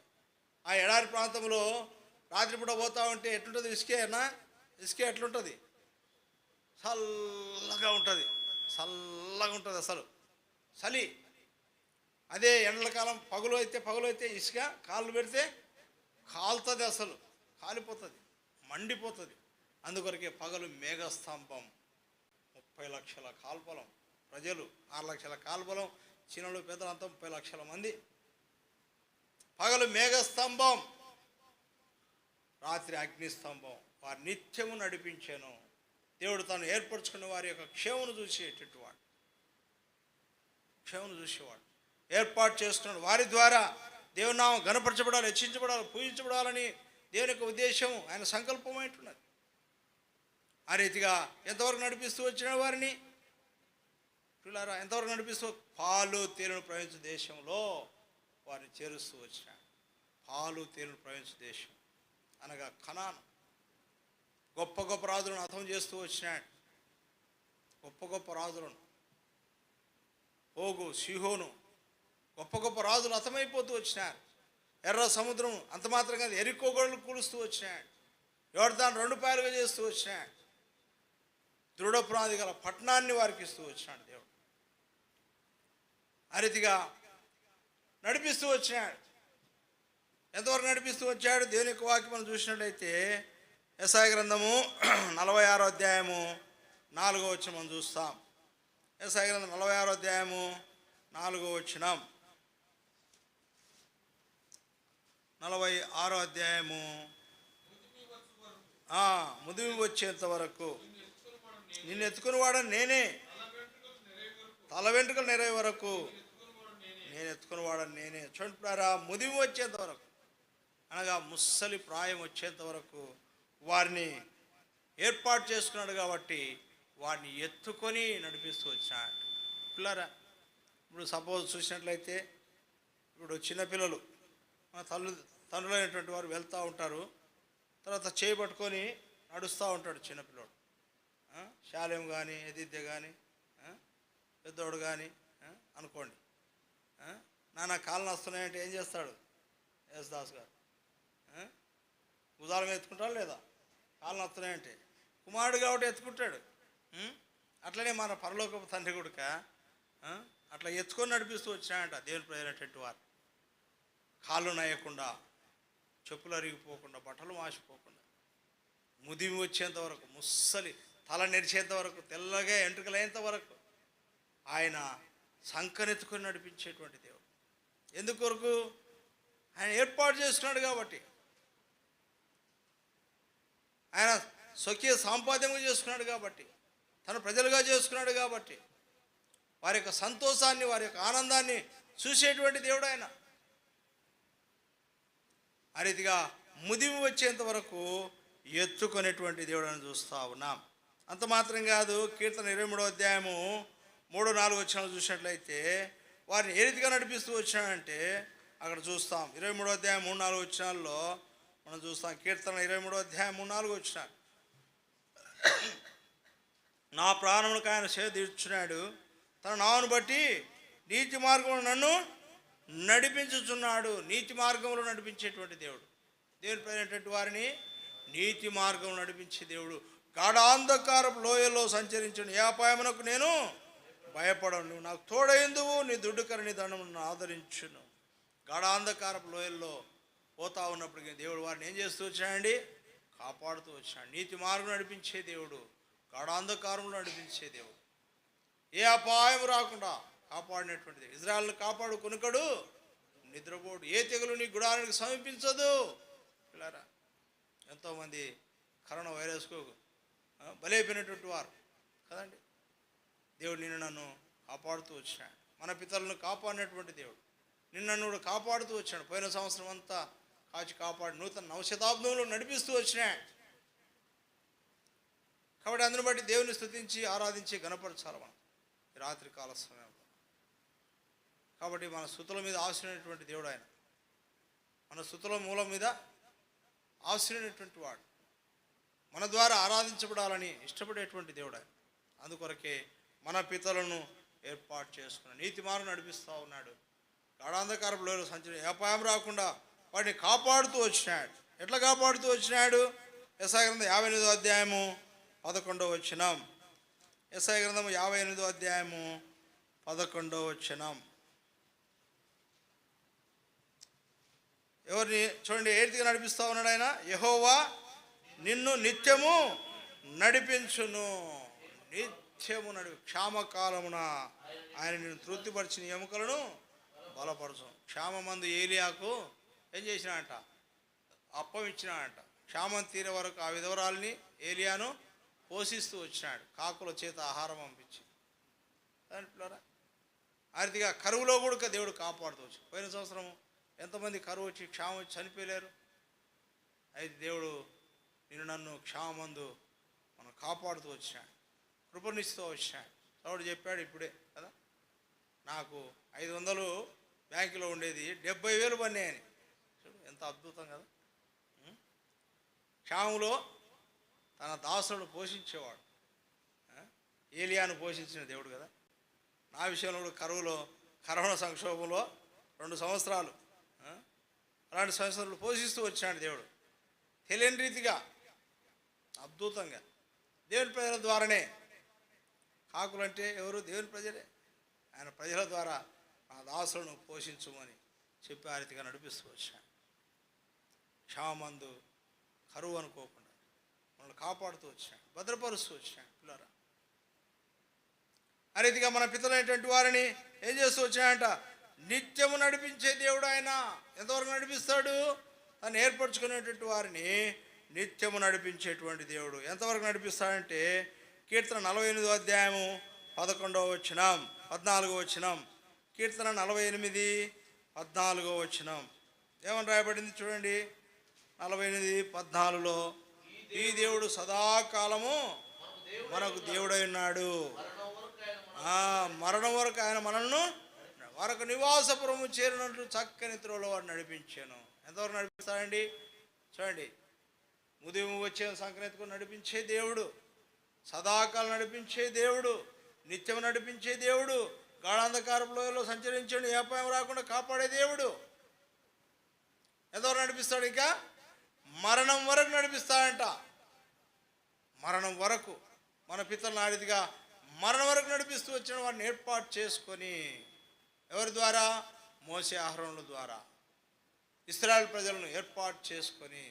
ఆ ఎడారి ప్రాంతంలో రాత్రిపూట పోతూ ఉంటే ఎట్లుంటుంది? ఇసుకే ఎట్లుంటుంది? చల్లగా ఉంటుంది, చల్లగా ఉంటుంది అసలు, చలి. అదే ఎండల కాలం పగులు అయితే ఇసుక కాళ్ళు పెడితే కాలుతుంది, అసలు కాలిపోతుంది, మండిపోతుంది. అందుకొరకే పగలు మేఘస్తంభం. 30 లక్షల కాల్బలం ప్రజలు, 6 లక్షల కాల్బలం, చిన్నలు పెద్దలు అంతా 30 లక్షల మంది. పగలు మేఘస్తంభం, రాత్రి అగ్నిస్తంభం. వారు నిత్యము నడిపించాను. దేవుడు తాను ఏర్పరచుకున్న వారి యొక్క క్షేమను చూసేటట్టు వాడు, క్షేమను చూసేవాడు, ఏర్పాటు చేసుకున్నాడు. వారి ద్వారా దేవుని నామం ఘనపరచబడాలి, హెచ్చించబడాలి, పూజించబడాలని దేవుని యొక్క ఉద్దేశం, ఆయన సంకల్పం అంటున్నది. ఆ రీతిగా ఎంతవరకు నడిపిస్తూ వచ్చిన వారిని పిల్లారా, ఎంతవరకు నడిపిస్తూ? పాలు తేనెలు ప్రవహించే దేశంలో వారిని చేరుస్తూ వచ్చినాడు. పాలు తేనెలు ప్రవహించే దేశం అనగా కనాను. గొప్ప గొప్ప రాజులను హతం చేస్తూ వచ్చినాడు. గొప్ప గొప్ప రాజులను, ఓగు, సిహోను, గొప్ప గొప్ప రాజులు హతమైపోతూ వచ్చినారు. ఎర్ర సముద్రం అంత మాత్రం కాదు, ఎరికో గోడలు కూలుస్తూ వచ్చినాడు. యోర్దాను 2 పాయలుగా చేస్తూ వచ్చినాడు. దృఢ పునాది గల పట్టణాన్ని వారికి ఇస్తూ వచ్చినాడు దేవుడు. ఆ రీతిగా నడిపిస్తూ వచ్చినాడు. ఎంతవరకు నడిపిస్తూ వచ్చాడు? దేవుని యొక్క వాక్యం మనం చూసినట్లయితే యెషయా గ్రంథము 46వ అధ్యాయము 4వ వచనం మనం చూస్తాం. యెషయా గ్రంథం 46వ అధ్యాయము 4వ వచనం, 46వ అధ్యాయము. ముదిమి వచ్చేంత వరకు నిన్ను ఎత్తుకుని వాడని నేనే, తల వెంట్రుకలు నెరవే వరకు నేను ఎత్తుకుని వాడని నేనే. చూడండి, ముదిమి వచ్చేంత వరకు అనగా ముసలి ప్రాయం వచ్చేంత వరకు వారిని ఏర్పాటు చేసుకున్నాడు కాబట్టి వారిని ఎత్తుకొని నడిపిస్తూ వచ్చాడు. పిల్లరా, ఇప్పుడు సపోజ్ చూసినట్లయితే ఇప్పుడు చిన్నపిల్లలు మన తండ్రులైనటువంటి వారు వెళ్తూ ఉంటారు, తర్వాత చేయబట్టుకొని నడుస్తూ ఉంటాడు చిన్నపిల్లడు. శాలెం కానీ ఎదిద్య కానీ పెద్దోడు కానీ అనుకోండి. నాన్న కాళ్ళు వస్తున్నాయంటే ఏం చేస్తాడు యేసుదాస్ గారు? భుజాల మీద ఎత్తుకుంటాడు లేదా? కాళ్ళు వస్తున్నాయంటే కుమారుడు కాబట్టి ఎత్తుకుంటాడు. అట్లనే మన పరలోకపు తండ్రి కొడుక అట్లా ఎత్తుకొని నడిపిస్తూ వచ్చినాయంట దేవుని ప్రజలైనటువంటి వారు. కాళ్ళు నయ్యకుండా, చెప్పులు అరిగిపోకుండా, బట్టలు మాసిపోకుండా, ముదిమి వచ్చేంత వరకు, ముస్సలి తల నెరిచేంత వరకు, తెల్లగా ఎంట్రుకలైనంత వరకు ఆయన సంకనెత్తుకొని నడిపించేటువంటి దేవుడు. ఎందుకొరకు? ఆయన ఏర్పాటు చేసుకున్నాడు కాబట్టి, ఆయన స్వకీయ సాంపాద్యంగా చేసుకున్నాడు కాబట్టి, తన ప్రజలుగా చేసుకున్నాడు కాబట్టి, వారి యొక్క సంతోషాన్ని, వారి యొక్క ఆనందాన్ని చూసేటువంటి దేవుడు ఆయన. ఆ రీతిగా ముదిమి వచ్చేంత వరకు ఎత్తుకునేటువంటి దేవుడు అని చూస్తూ ఉన్నాం. అంత మాత్రం కాదు, కీర్తన 23వ అధ్యాయము 3-4 వచనాలు చూసినట్లయితే వారిని ఏ రీతిగా నడిపిస్తూ వచ్చాడంటే అక్కడ చూస్తాం. 23వ అధ్యాయం 3-4 వచనాల్లో మనం చూస్తాం. కీర్తన 23వ అధ్యాయం 3-4 వచనాలు. నా ప్రాణములకు ఆయన సేద తీర్చున్నాడు, తన నామమును బట్టి నీతి మార్గంలో నన్ను నడిపించుచున్నాడు. నీతి మార్గంలో నడిపించేటువంటి దేవుడు. దేవుని ప్రేమైనటువంటి వారిని నీతి మార్గంలో నడిపించే దేవుడు. గాఢాంధకారపు లోయల్లో సంచరించిన ఏ అపాయమునకు నేను భయపడను, నువ్వు నాకు తోడైందువు, నీ దుడ్డుకర నీ దండమును ఆదరించును. గాఢాంధకారపు లోయల్లో పోతా ఉన్నప్పటికీ దేవుడు వారిని ఏం చేస్తూ వచ్చాడండి? కాపాడుతూ వచ్చాడు. నీతి మార్గం నడిపించే దేవుడు, గాఢాంధకారంలో నడిపించే దేవుడు, ఏ అపాయం రాకుండా కాపాడినటువంటి దేవుడు. ఇజ్రాయెల్ని కాపాడు కొనుకడు నిద్రపోడు, ఏ తెగులు నీ గుడారానికి సమీపించదు. పిల్లరా, ఎంతోమంది కరోనా వైరస్కు బలైపోయినటువంటి వారు కదండి. దేవుడు నిన్ను నన్ను కాపాడుతూ వచ్చాడు. మన పితరులను కాపాడినటువంటి దేవుడు నిన్ను నన్ను కూడా కాపాడుతూ వచ్చాడు. పోయిన సంవత్సరం అంతా కాచి కాపాడి నూతన నవశతాబ్దంలో నడిపిస్తూ వచ్చినాడు. కాబట్టి అందుని బట్టి దేవుని స్తుతించి ఆరాధించి గణపరచాలి మనం ఈ రాత్రి కాల సమయంలో. కాబట్టి మన స్తుతుల మీద ఆశ్రయినటువంటి దేవుడు ఆయన. మన స్తుతుల మూలం మీద ఆశ్రయినటువంటి వాడు, మన ద్వారా ఆరాధించబడాలని ఇష్టపడేటువంటి దేవుడు ఆయన. అందుకొరకే మన పితలను ఏర్పాటు చేసుకున్నాడు, నీతి మార్గం నడిపిస్తూ ఉన్నాడు. గాఢాంధకారపు లోయలో సంచరి ఏ అపాయం రాకుండా వాటిని కాపాడుతూ వచ్చినాడు. ఎట్లా కాపాడుతూ వచ్చినాడు? యెషయా గ్రంథం 58వ అధ్యాయము 11వ వచనం. యెషయా గ్రంథం 58వ అధ్యాయము 11వ వచనం. ఎవరిని చూడండి ఏ రీతిగా నడిపిస్తూ ఉన్నాడు ఆయన? యెహోవా నిన్ను నిత్యము నడిపించును. నిత్యము క్షామకాలమున ఆయన నిన్ను తృప్తిపరిచిన ఎముకలను బలపరచు. క్షామమందు ఏలియాకు ఏం చేసినాడంట? అప్పం ఇచ్చినాడంట. క్షామం తీరే వరకు ఆ విధవరాల్ని ఏలియాను పోషిస్తూ వచ్చినాడు, కాకుల చేత ఆహారం పంపించి. దాంట్లో ఆ రీతిగా కరువులో కూడా దేవుడు కాపాడుతూ వచ్చి. పోయిన సంవత్సరం ఎంతమంది కరువు వచ్చి క్షామం వచ్చి చనిపోలేరు? అయితే దేవుడు నిన్ను నన్ను క్షామందు మనం కాపాడుతూ వచ్చాడు, కృపనిస్తూ వచ్చాడు. దేవుడు చెప్పాడు ఇప్పుడే కదా, నాకు 500 బ్యాంకులో ఉండేది 70,000 పన్నాయని. చూడు ఎంత అద్భుతం కదా. క్షాములో తన దాసులను పోషించేవాడు, ఏలియాను పోషించిన దేవుడు కదా. నా విషయంలో కూడా కరోనా సంక్షోభంలో 2 సంవత్సరాలు అలాంటి సంవత్సరాలు పోషిస్తూ వచ్చాడు దేవుడు. తెలియని రీతిగా అద్భుతంగా దేవుని ప్రజల ద్వారానే. కాకులంటే ఎవరు? దేవుని ప్రజలే. ఆయన ప్రజల ద్వారా నా దాసులను పోషించమని చెప్పి ఆ రీతిగా నడిపిస్తూ వచ్చాడు. క్షామందు కరువు అనుకోకుండా మనల్ని కాపాడుతూ వచ్చాడు, భద్రపరుస్తూ వచ్చాడు. పిల్లరా, ఆ రీతిగా మన పితలైనటువంటి వారిని ఏం చేస్తూ వచ్చాయంట? నిత్యము నడిపించే దేవుడు ఆయన. ఎంతవరకు నడిపిస్తాడు? తను ఏర్పరచుకునేటువంటి వారిని నిత్యము నడిపించేటువంటి దేవుడు. ఎంతవరకు నడిపిస్తాడంటే కీర్తన 48వ అధ్యాయము 11వ వచనం 14వ వచనం. కీర్తన 48 14వ వచనం ఏమని రాయబడింది చూడండి. 48:14లో ఈ దేవుడు సదాకాలము మనకు దేవుడై ఉన్నాడు. మరణం వరకు ఆయన మనల్ని వరకు నివాసపురము చేరినట్లు చక్కని త్రోవలో వాడు నడిపించాను. ఎంతవరకు నడిపిస్తాడండి? చూడండి, ఉదయం వచ్చే సంక్రాంతికి నడిపించే దేవుడు, సదాకాలం నడిపించే దేవుడు, నిత్యం నడిపించే దేవుడు, గాఢాంధకారంలో సంచరించండి ఏ అపాయం రాకుండా కాపాడే దేవుడు. ఎంతవరకు నడిపిస్తాడు? ఇంకా మరణం వరకు నడిపిస్తాడంట. మరణం వరకు మన పితరుల నాడిదిగా మరణం వరకు నడిపిస్తూ వచ్చిన వారిని ఏర్పాటు చేసుకొని, ఎవరి ద్వారా? మోసే అహరోనుల ద్వారా ఇశ్రాయేలు ప్రజలను ఏర్పాటు చేసుకొని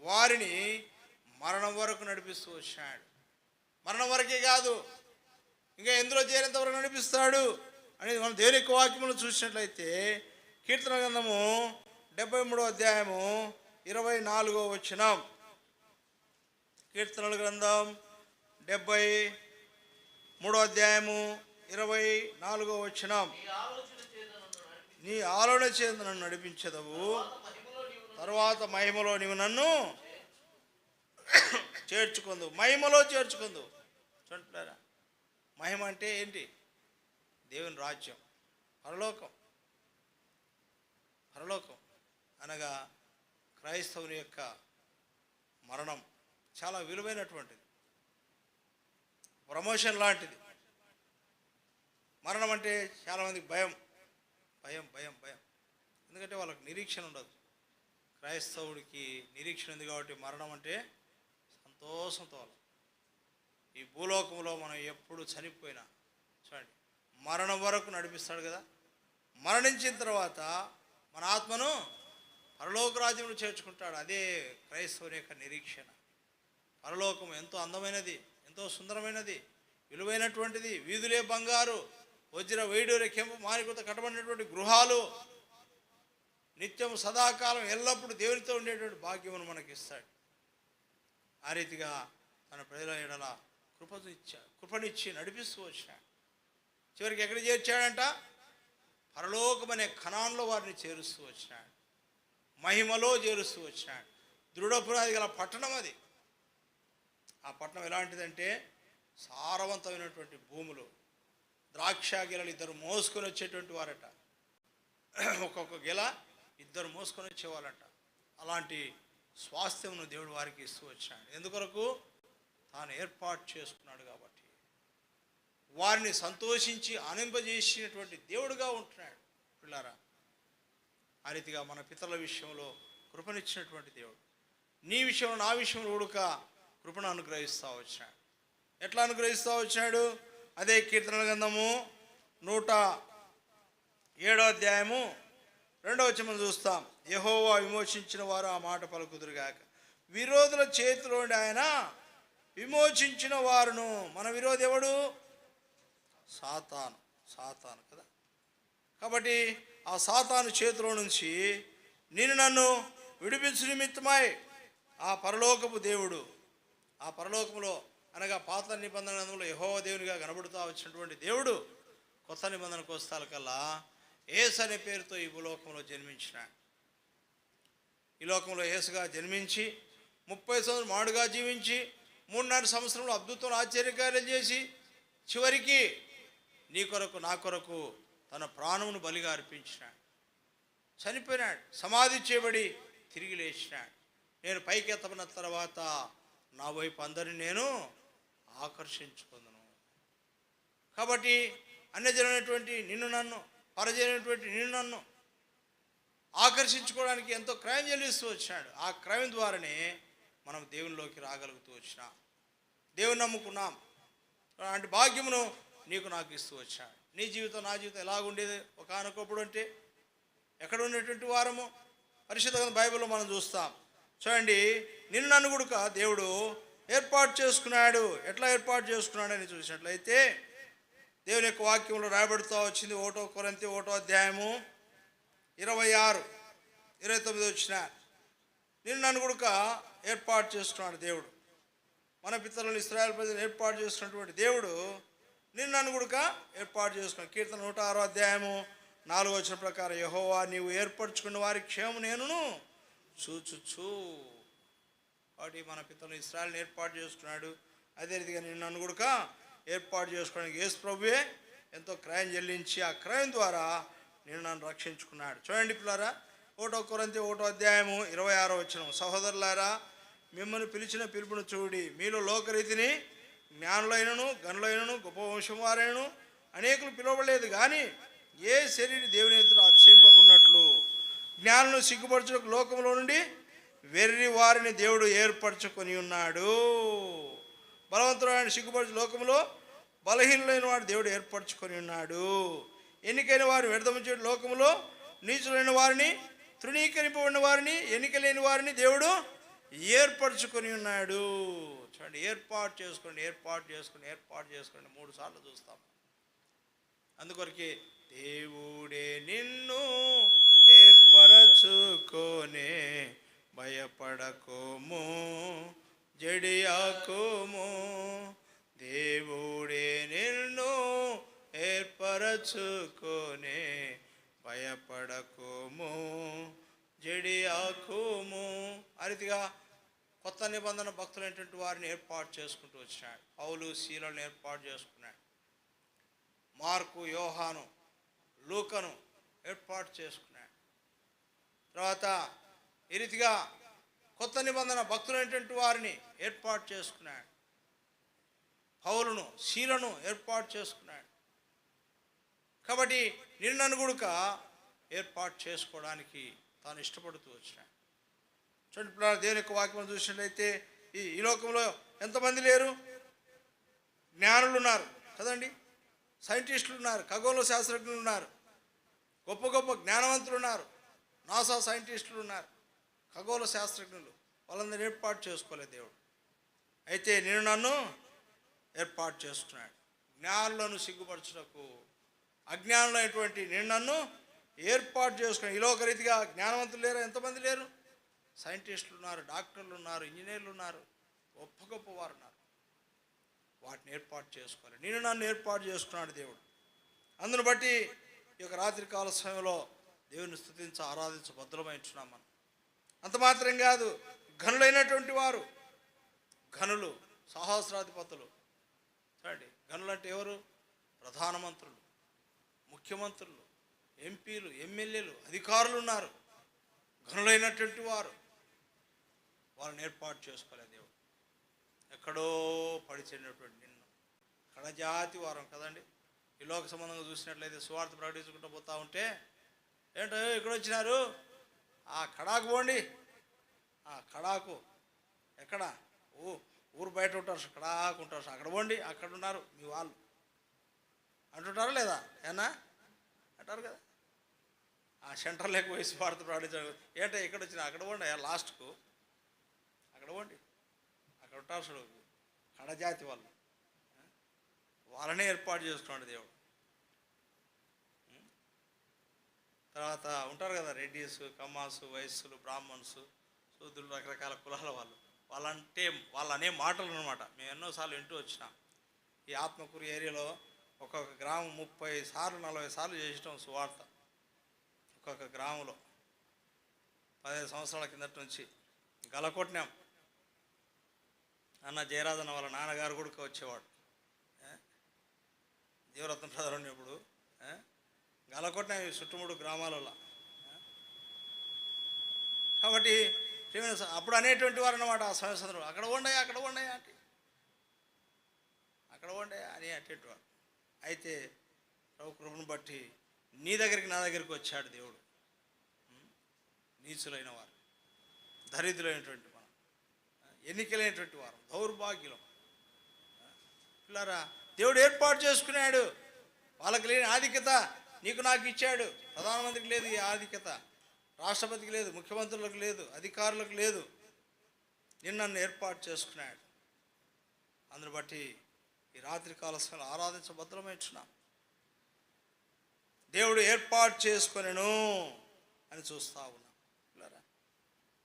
వారిని మరణం వరకు నడిపిస్తూ వచ్చాడు. మరణం వరకే కాదు, ఇంకా ఎందులో చేరేంత వరకు నడిపిస్తాడు అనేది మనం దేవుని యొక్క వాక్యములు చూసినట్లయితే కీర్తన గ్రంథము 73వ అధ్యాయము 24వ వచనం. కీర్తనల గ్రంథం 73వ అధ్యాయము 24వ వచనం. నీ ఆలోచన చేత నన్ను నడిపించదవు, తర్వాత మహిమలో నీవు నన్ను చేర్చుకుందు. మహిమలో చేర్చుకుందు. చూంటారా? మహిమ అంటే ఏంటి? దేవుని రాజ్యం, పరలోకం. పరలోకం అనగా క్రైస్తవుని యొక్క మరణం చాలా విలువైనటువంటిది, ప్రమోషన్ లాంటిది. మరణం అంటే చాలామందికి భయం భయం భయం భయం, ఎందుకంటే వాళ్ళకి నిరీక్షణ ఉండదు. క్రైస్తవుడికి నిరీక్షణ ఉంది కాబట్టి మరణం అంటే సంతోషంతో. ఈ భూలోకంలో మనం ఎప్పుడు చనిపోయినా చూడండి, మరణం వరకు నడిపిస్తాడు కదా. మరణించిన తర్వాత మన ఆత్మను పరలోక రాజ్యంలో చేర్చుకుంటాడు. అదే క్రైస్తవుని యొక్క నిరీక్షణ. పరలోకం ఎంతో అందమైనది, ఎంతో సుందరమైనది, విలువైనటువంటిది. వీధులే బంగారు, వజ్ర వైడూర్య కెంపు మానికృత కట్టబడినటువంటి గృహాలు, నిత్యం సదాకాలం ఎల్లప్పుడూ దేవునితో ఉండేటువంటి భాగ్యమును మనకిస్తాడు. ఆ రీతిగా తన ప్రజల ఎడల కృపనిచ్చి నడిపిస్తూ వచ్చాడు. చివరికి ఎక్కడ చేర్చాడంట? పరలోకమనే కణాన్లో వారిని చేరుస్తూ వచ్చాడు, మహిమలో చేరుస్తూ వచ్చాడు. దృఢ పునాది గల పట్టణం అది. ఆ పట్టణం ఎలాంటిదంటే సారవంతమైనటువంటి భూములు, ద్రాక్ష గెలలు ఇద్దరు మోసుకొని వచ్చేటువంటి వారట. ఒక్కొక్క గెల ఇద్దరు మోసుకొని వచ్చేవాళ్ళంట. అలాంటి స్వాస్థ్యమును దేవుడు వారికి ఇస్తూ వచ్చాడు. ఎందుకొరకు? తాను ఏర్పాటు చేసుకున్నాడు కాబట్టి. వారిని సంతోషించి ఆనందింపజేసినటువంటి దేవుడుగా ఉంటున్నాడు. పిల్లారా, ఆ రీతిగా మన పితరుల విషయంలో కృపనిచ్చినటువంటి దేవుడు నీ విషయంలో నా విషయంలో ఉడక కృపను అనుగ్రహిస్తూ వచ్చాడు. ఎట్లా అనుగ్రహిస్తూ వచ్చాడు? అదే కీర్తనల గ్రంథము 107వ అధ్యాయము 2వ వచనం చూస్తాం. యెహోవా విమోచించిన వారు ఆ మాట పలుకుదురుగాక. విరోధుల చేతిలో ఆయన విమోచించిన వారును. మన విరోధి ఎవడు? సాతాను కదా. కాబట్టి ఆ సాతాను చేతిలో నుంచి నన్ను విడిపించు నిమిత్తమై ఆ పరలోకపు దేవుడు, ఆ పరలోకములో అనగా పాత నిబంధన గ్రంథంలో యెహోవా దేవునిగా కనబడుతూ వచ్చినటువంటి దేవుడు కొత్త నిబంధనకు వస్తాలకల్లా యేసు అనే పేరుతో ఈ భూలోకంలో జన్మించినాడు. ఈ లోకంలో యేసుగా జన్మించి 30 సంవత్సరాలు మాడుగా జీవించి 3.5 సంవత్సరంలో అద్భుతం ఆశ్చర్యకార్యాలు చేసి చివరికి నీ కొరకు నా కొరకు తన ప్రాణమును బలిగా అర్పించినాడు. చనిపోయినాడు, సమాధి చేయబడి తిరిగి లేచినాడు. నేను పైకి ఎత్తబడిన తర్వాత నా వైపు అందరిని నేను ఆకర్షించుకుందును. కాబట్టి అన్యజనమైనటువంటి నిన్ను నన్ను, పరజనమైనటువంటి నిన్ను నన్ను ఆకర్షించుకోవడానికి ఎంతో క్రయం చెల్లిస్తూ వచ్చాడు. ఆ క్రయం ద్వారానే మనం దేవునిలోకి రాగలుగుతూ వచ్చినాం. దేవుని నమ్ముకున్నాం. అలాంటి భాగ్యమును నీకు నాకు ఇస్తూ వచ్చాడు. నీ జీవితం నా జీవితం ఎలాగుండేది ఒకానొకప్పుడు అంటే ఎక్కడ ఉన్నటువంటి వారము? పరిశుద్ధ బైబిల్లో మనం చూస్తాం. చూడండి, నిన్ను నన్ను కూడా దేవుడు ఏర్పాటు చేసుకున్నాడు. ఎట్లా ఏర్పాటు చేసుకున్నాడని చూసినట్లయితే దేవుని యొక్క వాక్యంలో రాయబడుతూ వచ్చింది. 1 కొరింథీ 1వ అధ్యాయము 26, 29 వచ్చిన, నిన్ను నన్ను కూడా ఏర్పాటు చేసుకున్నాడు దేవుడు. మన పితరులను ఇశ్రాయేలు ప్రజలను ఏర్పాటు చేసుకున్నటువంటి దేవుడు నిన్ను నన్ను కూడా ఏర్పాటు చేసుకున్నాడు. కీర్తన 106వ అధ్యాయము 4వ వచనం ప్రకారం, యెహోవా నీవు ఏర్పరచుకున్న వారి క్షేమం నేనును చూచుచు. కాబట్టి మన పితరులను ఇశ్రాయేలుని ఏర్పాటు చేసుకున్నాడు. అదే రీతిగా నిన్ను నన్ను కూడా ఏర్పాటు చేసుకోవడానికి యేసు ప్రభువే ఎంతో క్రయం చెల్లించి ఆ క్రయం ద్వారా నిన్ను నన్ను రక్షించుకున్నాడు. చూడండి పిల్లారా, 1 కొరింథీ 1వ అధ్యాయము 26వ వచనం, సహోదరులారా మిమ్మల్ని పిలిచిన పిలుపును చూడి, మీలో లోకరీతిని జ్ఞానులైనను గనులైనను గొప్ప వంశం వారైనను అనేకులు పిలువబడలేదు, కానీ ఏ శరీరం దేవుని ఎదుట అతిశయింపకున్నట్లు జ్ఞానులను సిగ్గుపరచుటకు లోకంలో నుండి వెర్రి వారిని దేవుడు ఏర్పరచుకొని ఉన్నాడు. బలవంతుడైన సిగ్గుపరచు లోకంలో బలహీనులైన వాడు దేవుడు ఏర్పరచుకొని ఉన్నాడు. ఎన్నికైన వారిని వ్యర్థము చేయడం లోకంలో నీచులైన వారిని, తృణీకరింపబడిన వారిని, ఎన్నిక లేని వారిని దేవుడు ఏర్పరచుకొని ఉన్నాడు. చూడండి, ఏర్పాటు చేసుకోండి, ఏర్పాటు చేసుకోండి, ఏర్పాటు చేసుకోండి 3 సార్లు చూస్తాం. అందుకొరకే దేవుడే నిన్ను ఏర్పరచుకోనే, భయపడకోము జడియాకోము. దేవుడే నిన్ను ఏర్పరచుకోనే, భయపడకోము జడియాకోము. ఆ రీతిగా కొత్త నిబంధన భక్తులైనటువంటి వారిని ఏర్పాటు చేసుకుంటూ వచ్చినాడు. పౌలు శీలను ఏర్పాటు చేసుకున్నాడు. మార్కు, యోహాను, లూకను ఏర్పాటు చేసుకున్నాడు. తర్వాత ఈ రీతిగా కొత్త నిబంధన భక్తులైనటువంటి వారిని ఏర్పాటు చేసుకున్నాడు. పౌలును, శీలను ఏర్పాటు చేసుకున్నాడు. కాబట్టి నిన్ను కూడా ఏర్పాటు చేసుకోవడానికి తాను ఇష్టపడుతూ వచ్చినాడు. చూడండి పిల్లలు, దేవుని యొక్క వాక్యం చూసినట్లయితే ఈ లోకంలో ఎంతమంది లేరు? జ్ఞానులు ఉన్నారు కదండి, సైంటిస్టులు ఉన్నారు, ఖగోళ శాస్త్రజ్ఞులు ఉన్నారు, గొప్ప గొప్ప జ్ఞానవంతులు ఉన్నారు, నాసా సైంటిస్టులు ఉన్నారు, ఖగోళ శాస్త్రజ్ఞులు. వాళ్ళందరూ ఏర్పాటు చేసుకోలేదు దేవుడు. అయితే నేను నన్ను ఏర్పాటు చేసుకున్నాడు. జ్ఞానులను సిగ్గుపరచుటకు అజ్ఞానులైనటువంటి నేను నన్ను ఏర్పాటు చేసుకున్నాను. ఈ లోక రీతిగా జ్ఞానవంతులు లేరు, ఎంతమంది లేరు? సైంటిస్టులు ఉన్నారు, డాక్టర్లు ఉన్నారు, ఇంజనీర్లు ఉన్నారు, గొప్ప గొప్ప వారు ఉన్నారు. వాటిని ఏర్పాటు చేసుకోవాలి. నేను నన్ను ఏర్పాటు చేసుకున్నాడు దేవుడు. అందును బట్టి ఈ యొక్క రాత్రికాల సమయంలో దేవుని స్తుతించ ఆరాధించ భద్రమైంటున్నాం మనం. అంత మాత్రం కాదు, ఘనులైనటువంటి వారు, ఘనులు, సహస్రాధిపతులు. చూడండి, ఘనులు అంటే ఎవరు? ప్రధానమంత్రులు, ముఖ్యమంత్రులు, ఎంపీలు, ఎమ్మెల్యేలు, అధికారులు ఉన్నారు. ఘనులైనటువంటి వారు, వాళ్ళని ఏర్పాటు చేసుకోలేదు దేవుడు. ఎక్కడో పడిచేటటువంటి నిన్ను కడజాతి వారం కదండి. ఈ లోక సంబంధంగా చూసినట్లయితే సువార్త ప్రకటించుకుంటూ పోతా ఉంటే, ఏంటో ఇక్కడ వచ్చినారు, ఆ కడాకు పోండి, ఆ కడాకు ఎక్కడ ఊరు బయట ఉంటారు, కడాకు ఉంటారు, అక్కడ పోండి, అక్కడ ఉన్నారు మీ వాళ్ళు అంటుంటారా లేదా? ఏనా అంటారు కదా. ఆ సెంటర్ లేక పోయి సువార్త ప్రకటించారు. ఏంటో ఇక్కడ వచ్చినా అక్కడ పోండి, లాస్ట్కు అక్కడ పోండి, అక్కడ ఉంటారు చూడు కడజాతి వాళ్ళు. వాళ్ళనే ఏర్పాటు చేసుకున్నాడు దేవుడు. తర్వాత ఉంటారు కదా రెడ్డీస్, కమ్మాసు, వైశ్యులు, బ్రాహ్మణ్స్, శూద్రులు, రకరకాల కులాల వాళ్ళు. వాళ్ళనే మాటలు అనమాట. మేము ఎన్నోసార్లు వింటూ వచ్చినాం. ఈ ఆత్మకూరు ఏరియాలో ఒక్కొక్క గ్రామం 30 సార్లు 40 సార్లు చేసినాం సువార్త. ఒక్కొక్క గ్రామంలో 15 సంవత్సరాల కిందట నుంచి గలకొట్టినాం. అన్న జయరాజన్న వాళ్ళ నాన్నగారు కూడా వచ్చేవాడు. జీవరత్న బ్రదర్ ఉన్నప్పుడు గలకొట్టినాం ఈ చుట్టుముడు గ్రామాలలో. కాబట్టి అప్పుడు అనేటువంటి వారు అన్నమాట ఆ సంవత్సరం, అక్కడ ఉండయా అక్కడ ఉండయా అంటే అక్కడ ఉండయా అని అట్టేటివారు. అయితే ప్రభు కృపను బట్టి నీ దగ్గరికి నా దగ్గరికి వచ్చాడు దేవుడు. నీచులైన వారు, దరిద్రులైనటువంటి మనం, ఎన్నికలైనటువంటి వారు, దౌర్భాగ్యులం పిల్లరా దేవుడు ఏర్పాటు చేసుకున్నాడు. వాళ్ళకి లేని ఆధిక్యత నీకు నాకు ఇచ్చాడు. ప్రధానమంత్రికి లేదు ఈ ఆధిక్యత, రాష్ట్రపతికి లేదు, ముఖ్యమంత్రులకు లేదు, అధికారులకు లేదు. నన్ను ఏర్పాటు చేసుకున్నాడు. అందును బట్టి ఈ రాత్రి కాల సమయంలో ఆరాధించ భద్రమైంచున్నాం. దేవుడు ఏర్పాటు చేసుకొనెను అని చూస్తూ ఉన్నాం.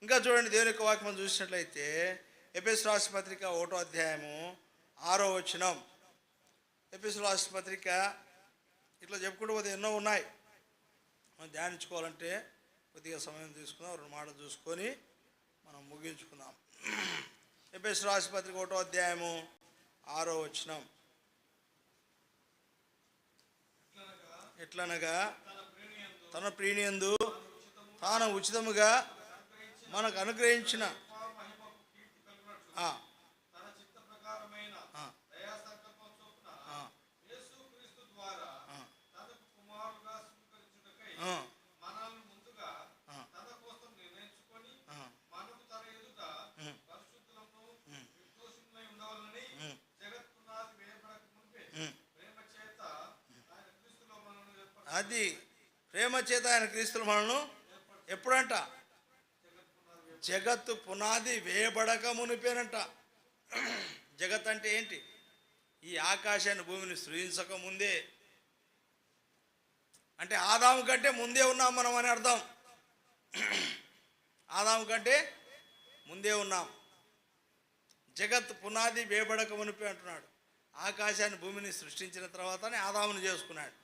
ఇంకా చూడండి, దేవుని యొక్క వాక్యం చూసినట్లయితే ఎఫెసీయులకు రాసిన పత్రిక 1వ అధ్యాయము 6వ వచనం. ఎఫెసీయులకు రాసిన పత్రిక ఇట్లా చెప్పుకుంటూ పోతే ఎన్నో ఉన్నాయి. మనం ధ్యానించుకోవాలంటే కొద్దిగా సమయం తీసుకుందాం, 2 మాటలు చూసుకొని మనం ముగించుకుందాం. ఎఫెసీయులకు రాసిన పత్రిక 1వ అధ్యాయము 6వ వచనం. ఎట్లనగా తన ప్రియనియందు తాను ఉచితముగా మనకు అనుగ్రహించిన అది ప్రేమ చేత ఆయన క్రీస్తులో మనను ఎప్పుడంట? జగత్తు పునాది వేయబడక మునిపేనంట. జగత్ అంటే ఏంటి? ఈ ఆకాశాన్ని భూమిని సృజించక ముందే, అంటే ఆదాము కంటే ముందే ఉన్నాం మనం అని అర్థం. ఆదాము కంటే ముందే ఉన్నాం. జగత్ పునాది వేయబడక మునిపే అంటున్నాడు. ఆకాశాన్ని భూమిని సృష్టించిన తర్వాతనే ఆదాముని చేసుకున్నాడు.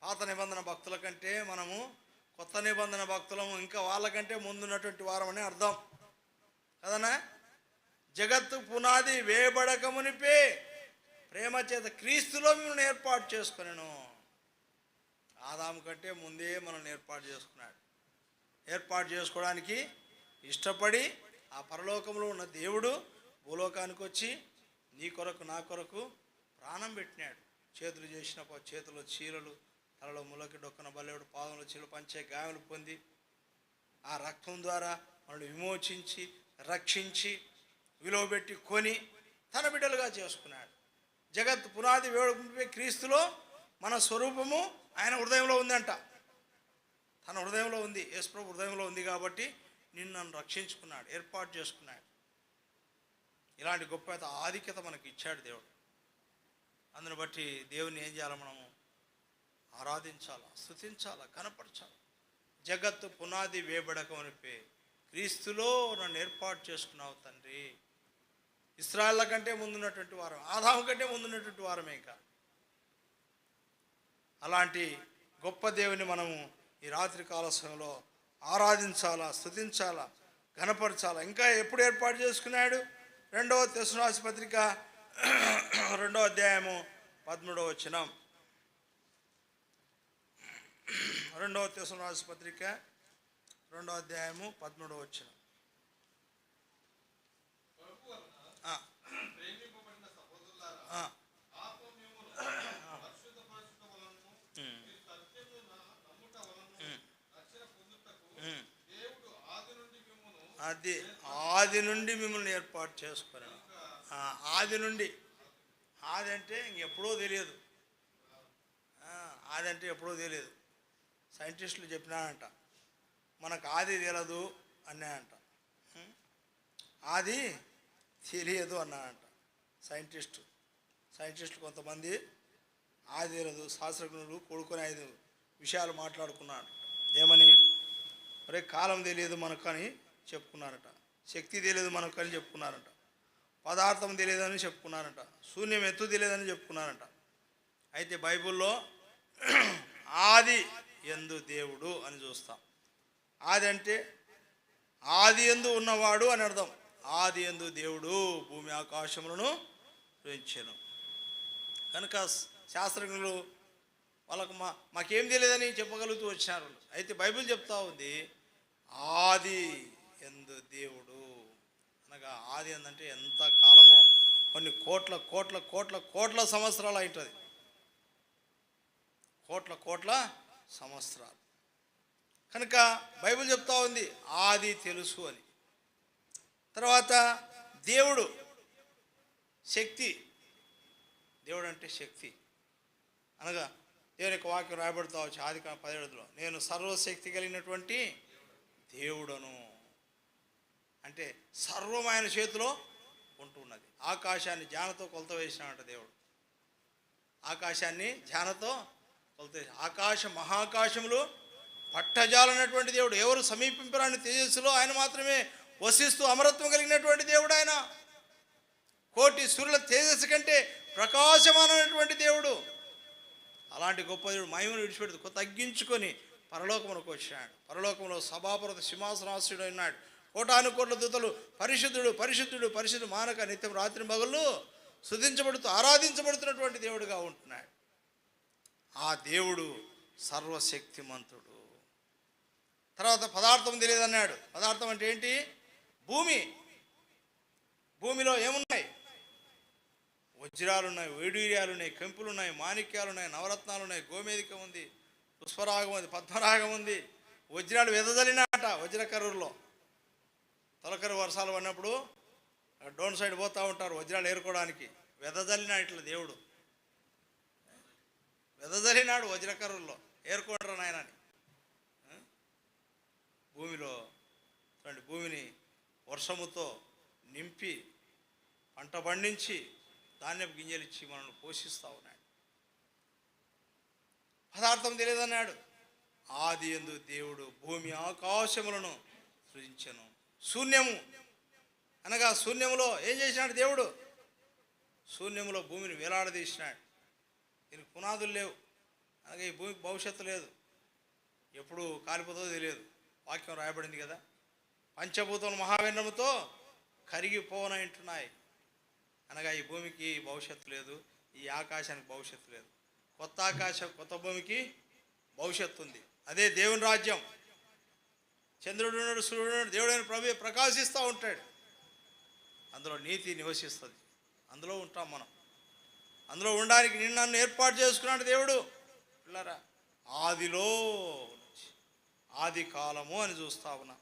పాత నిబంధన భక్తుల కంటే మనము కొత్త నిబంధన భక్తులము, ఇంకా వాళ్ళకంటే ముందున్నటువంటి వారమని అర్థం కదనా. జగత్తు పునాది వేయబడక మునిపే ప్రేమ చేత క్రీస్తులో మిమ్మల్ని ఏర్పాటు చేసుకున్నాను. ఆదాము కంటే ముందే మనల్ని ఏర్పాటు చేసుకున్నాడు. ఏర్పాటు చేసుకోవడానికి ఇష్టపడి ఆ పరలోకంలో ఉన్న దేవుడు భూలోకానికి వచ్చి నీ కొరకు నా కొరకు ప్రాణం పెట్టినాడు. చేతులు చేసిన చేతుల్లో చీరలు, తలలో ములకి డొక్కన బల్లెడు, పాదంలో చీరలు పంచే గాయాలు పొంది ఆ రక్తం ద్వారా మనల్ని విమోచించి రక్షించి విలువబెట్టి కొని తన బిడ్డలుగా చేసుకున్నాడు. జగత్ పునాది వేడుకుంటే క్రీస్తులో మన స్వరూపము ఆయన హృదయంలో ఉందంట. తన హృదయంలో ఉంది, యేసుప్రభు హృదయంలో ఉంది కాబట్టి నన్ను రక్షించుకున్నాడు, ఏర్పాటు చేసుకున్నాడు. ఇలాంటి గొప్ప ఆధిక్యత మనకి ఇచ్చాడు దేవుడు. అందుని బట్టి దేవుని ఏం చేయాలి? మనము ఆరాధించాలా, స్తుతించాలా, కనపరచాలి. జగత్తు పునాది వేయబడక మునిపే క్రీస్తులో నన్ను ఏర్పాటు చేసుకున్నావు తండ్రి. ఇశ్రాయేళ్ల కంటే ముందున్నటువంటి వారం, ఆదాము కంటే ముందున్నటువంటి వారమే. ఇంకా అలాంటి గొప్ప దేవుని మనము ఈ రాత్రి కాల సమయంలో ఆరాధించాలా, స్తుతించాలా, కనపరచాలా. ఇంకా ఎప్పుడు ఏర్పాటు చేసుకున్నాడు? 2వ తెస్సలోనికీయులకు పత్రిక 2వ అధ్యాయము 13వ వచనం. 2వ తెస్సలోనికీయులకు పత్రిక 2వ అధ్యాయము 13వ వచనం. అది ఆది నుండి మిమ్మల్ని ఏర్పాటు చేసుకున్నాను. ఆది నుండి, ఆది అంటే ఇంకెప్పుడో తెలియదు. ఆది అంటే ఎప్పుడో తెలియదు. సైంటిస్టులు చెప్పినానంట, మనకు ఆది తెలియదు అన్నాయంట. ఆది తెలియదు అన్నానంట సైంటిస్టులు కొంతమంది. ఆది తెలియదు. శాస్త్రజ్ఞులు కూడుకొని 5 విషయాలు మాట్లాడుకున్నాడు. ఏమని? ఒరే కాలం తెలియదు మనకని చెప్పుకున్నారట, శక్తి తెలియదు మనకని చెప్పుకున్నారట, పదార్థం తెలియదని చెప్పుకున్నారట, శూన్యం ఎత్తు తెలియదని చెప్పుకున్నారట. అయితే బైబిల్లో ఆది యందు దేవుడు అని చూస్తాం. ఆది అంటే ఆది యందు ఉన్నవాడు అని అర్థం. ఆది యందు దేవుడు భూమి ఆకాశములను పెంచెను. కనుక శాస్త్రజ్ఞులు వాళ్ళకు మాకేం తెలియదని చెప్పగలుగుతూ వచ్చినారు. అయితే బైబిల్ చెప్తా ఉంది ఆది యందు దేవుడు అనగా, ఆది ఎందంటే ఎంత కాలమో, కొన్ని కోట్ల కోట్ల కోట్ల కోట్ల సంవత్సరాలు అవుతుంది. కోట్ల కోట్ల సంవత్సరాలు. కనుక బైబిల్ చెప్తా ఉంది ఆది తెలుసు అని. తర్వాత దేవుడు శక్తి. దేవుడు అంటే శక్తి అనగా దేవుని యొక్క వాక్యం రాయబడుతూ వచ్చి ఆదికాండం 17లో నేను సర్వశక్తి కలిగినటువంటి దేవుడను. అంటే సర్వం ఆయన చేతిలో ఉంటున్నది. ఆకాశాన్ని జ్ఞానతో కొలత వేసినాడంట దేవుడు. ఆకాశాన్ని జ్ఞానతో ఆకాశ మహాకాశములు పట్టజాలన్నటువంటి దేవుడు, ఎవరు సమీపింపరాని తేజస్సులో ఆయన మాత్రమే వసిస్తూ అమరత్వం కలిగినటువంటి దేవుడు ఆయన. కోటి సూర్యుల తేజస్సు కంటే ప్రకాశమానమైనటువంటి దేవుడు. అలాంటి గొప్ప దేవుడు మహిమను విడిచిపెడుతూ తగ్గించుకొని పరలోకమునకు వచ్చినాడు. పరలోకంలో సభాపరత సింహాసనాసీనుడు ఉన్నాడు. కోటాను కోట్ల దూతలు పరిశుద్ధుడు పరిశుద్ధుడు పరిశుద్ధుడు మానక నిత్యం రాత్రి పగళ్ళు స్తుతించబడుతూ ఆరాధించబడుతున్నటువంటి దేవుడుగా ఉంటున్నాడు. ఆ దేవుడు సర్వశక్తిమంతుడు. తర్వాత పదార్థం తెలియదన్నాడు. పదార్థం అంటే ఏంటి? భూమి. భూమిలో ఏమున్నాయి? వజ్రాలు ఉన్నాయి, వైడూర్యాలు ఉన్నాయి, కెంపులు ఉన్నాయి, మాణిక్యాలు ఉన్నాయి, నవరత్నాలు ఉన్నాయి, గోమేధికం ఉంది, పుష్పరాగం ఉంది, పద్మరాగం ఉంది. వజ్రాలు వెదజలినాట వజ్రకరువులో. తొలకరు వర్షాలు పడినప్పుడు డౌన్ సైడ్ పోతూ ఉంటారు వజ్రాలు ఏరుకోవడానికి. వెదజల్లినాడు ఇట్లా దేవుడు, వెదజల్లినాడు వజ్రకరువుల్లో, ఏరుకోండ్రు నాయనని. భూమిలో చూడండి, భూమిని వర్షముతో నింపి పంట పండించి ధాన్యపు గింజలు ఇచ్చి మనల్ని పోషిస్తూ ఉన్నాడు. పదార్థం తెలియదన్నాడు. ఆది యందు దేవుడు భూమి ఆకాశములను సృజించెను. శూన్యము అనగా శూన్యములో ఏం చేసినాడు దేవుడు? శూన్యములో భూమిని వేలాడదీసినాడు. దీనికి పునాదులు లేవు, అనగా ఈ భూమికి భవిష్యత్తు లేదు, ఎప్పుడు కాలిపోతుందో తెలియదు. వాక్యం రాయబడింది కదా, పంచభూతములు మహావిన్నముతో కరిగిపోనంటున్నాయి. అనగా ఈ భూమికి భవిష్యత్తు లేదు, ఈ ఆకాశానికి భవిష్యత్తు లేదు. కొత్త ఆకాశం కొత్త భూమికి భవిష్యత్తు ఉంది. అదే దేవుని రాజ్యం. చంద్రుడు ఉన్నాడు, సూర్యుడు ఉన్నాడు, దేవుడైన ప్రభు ప్రకాశిస్తూ ఉంటాడు. అందులో నీతి నివసిస్తుంది. అందులో ఉంటాం మనం. అందులో ఉండడానికి నన్ను ఏర్పాటు చేసుకున్నాడు దేవుడు. పిల్లరా, ఆదిలో ఆది కాలము అని చూస్తా ఉన్నా.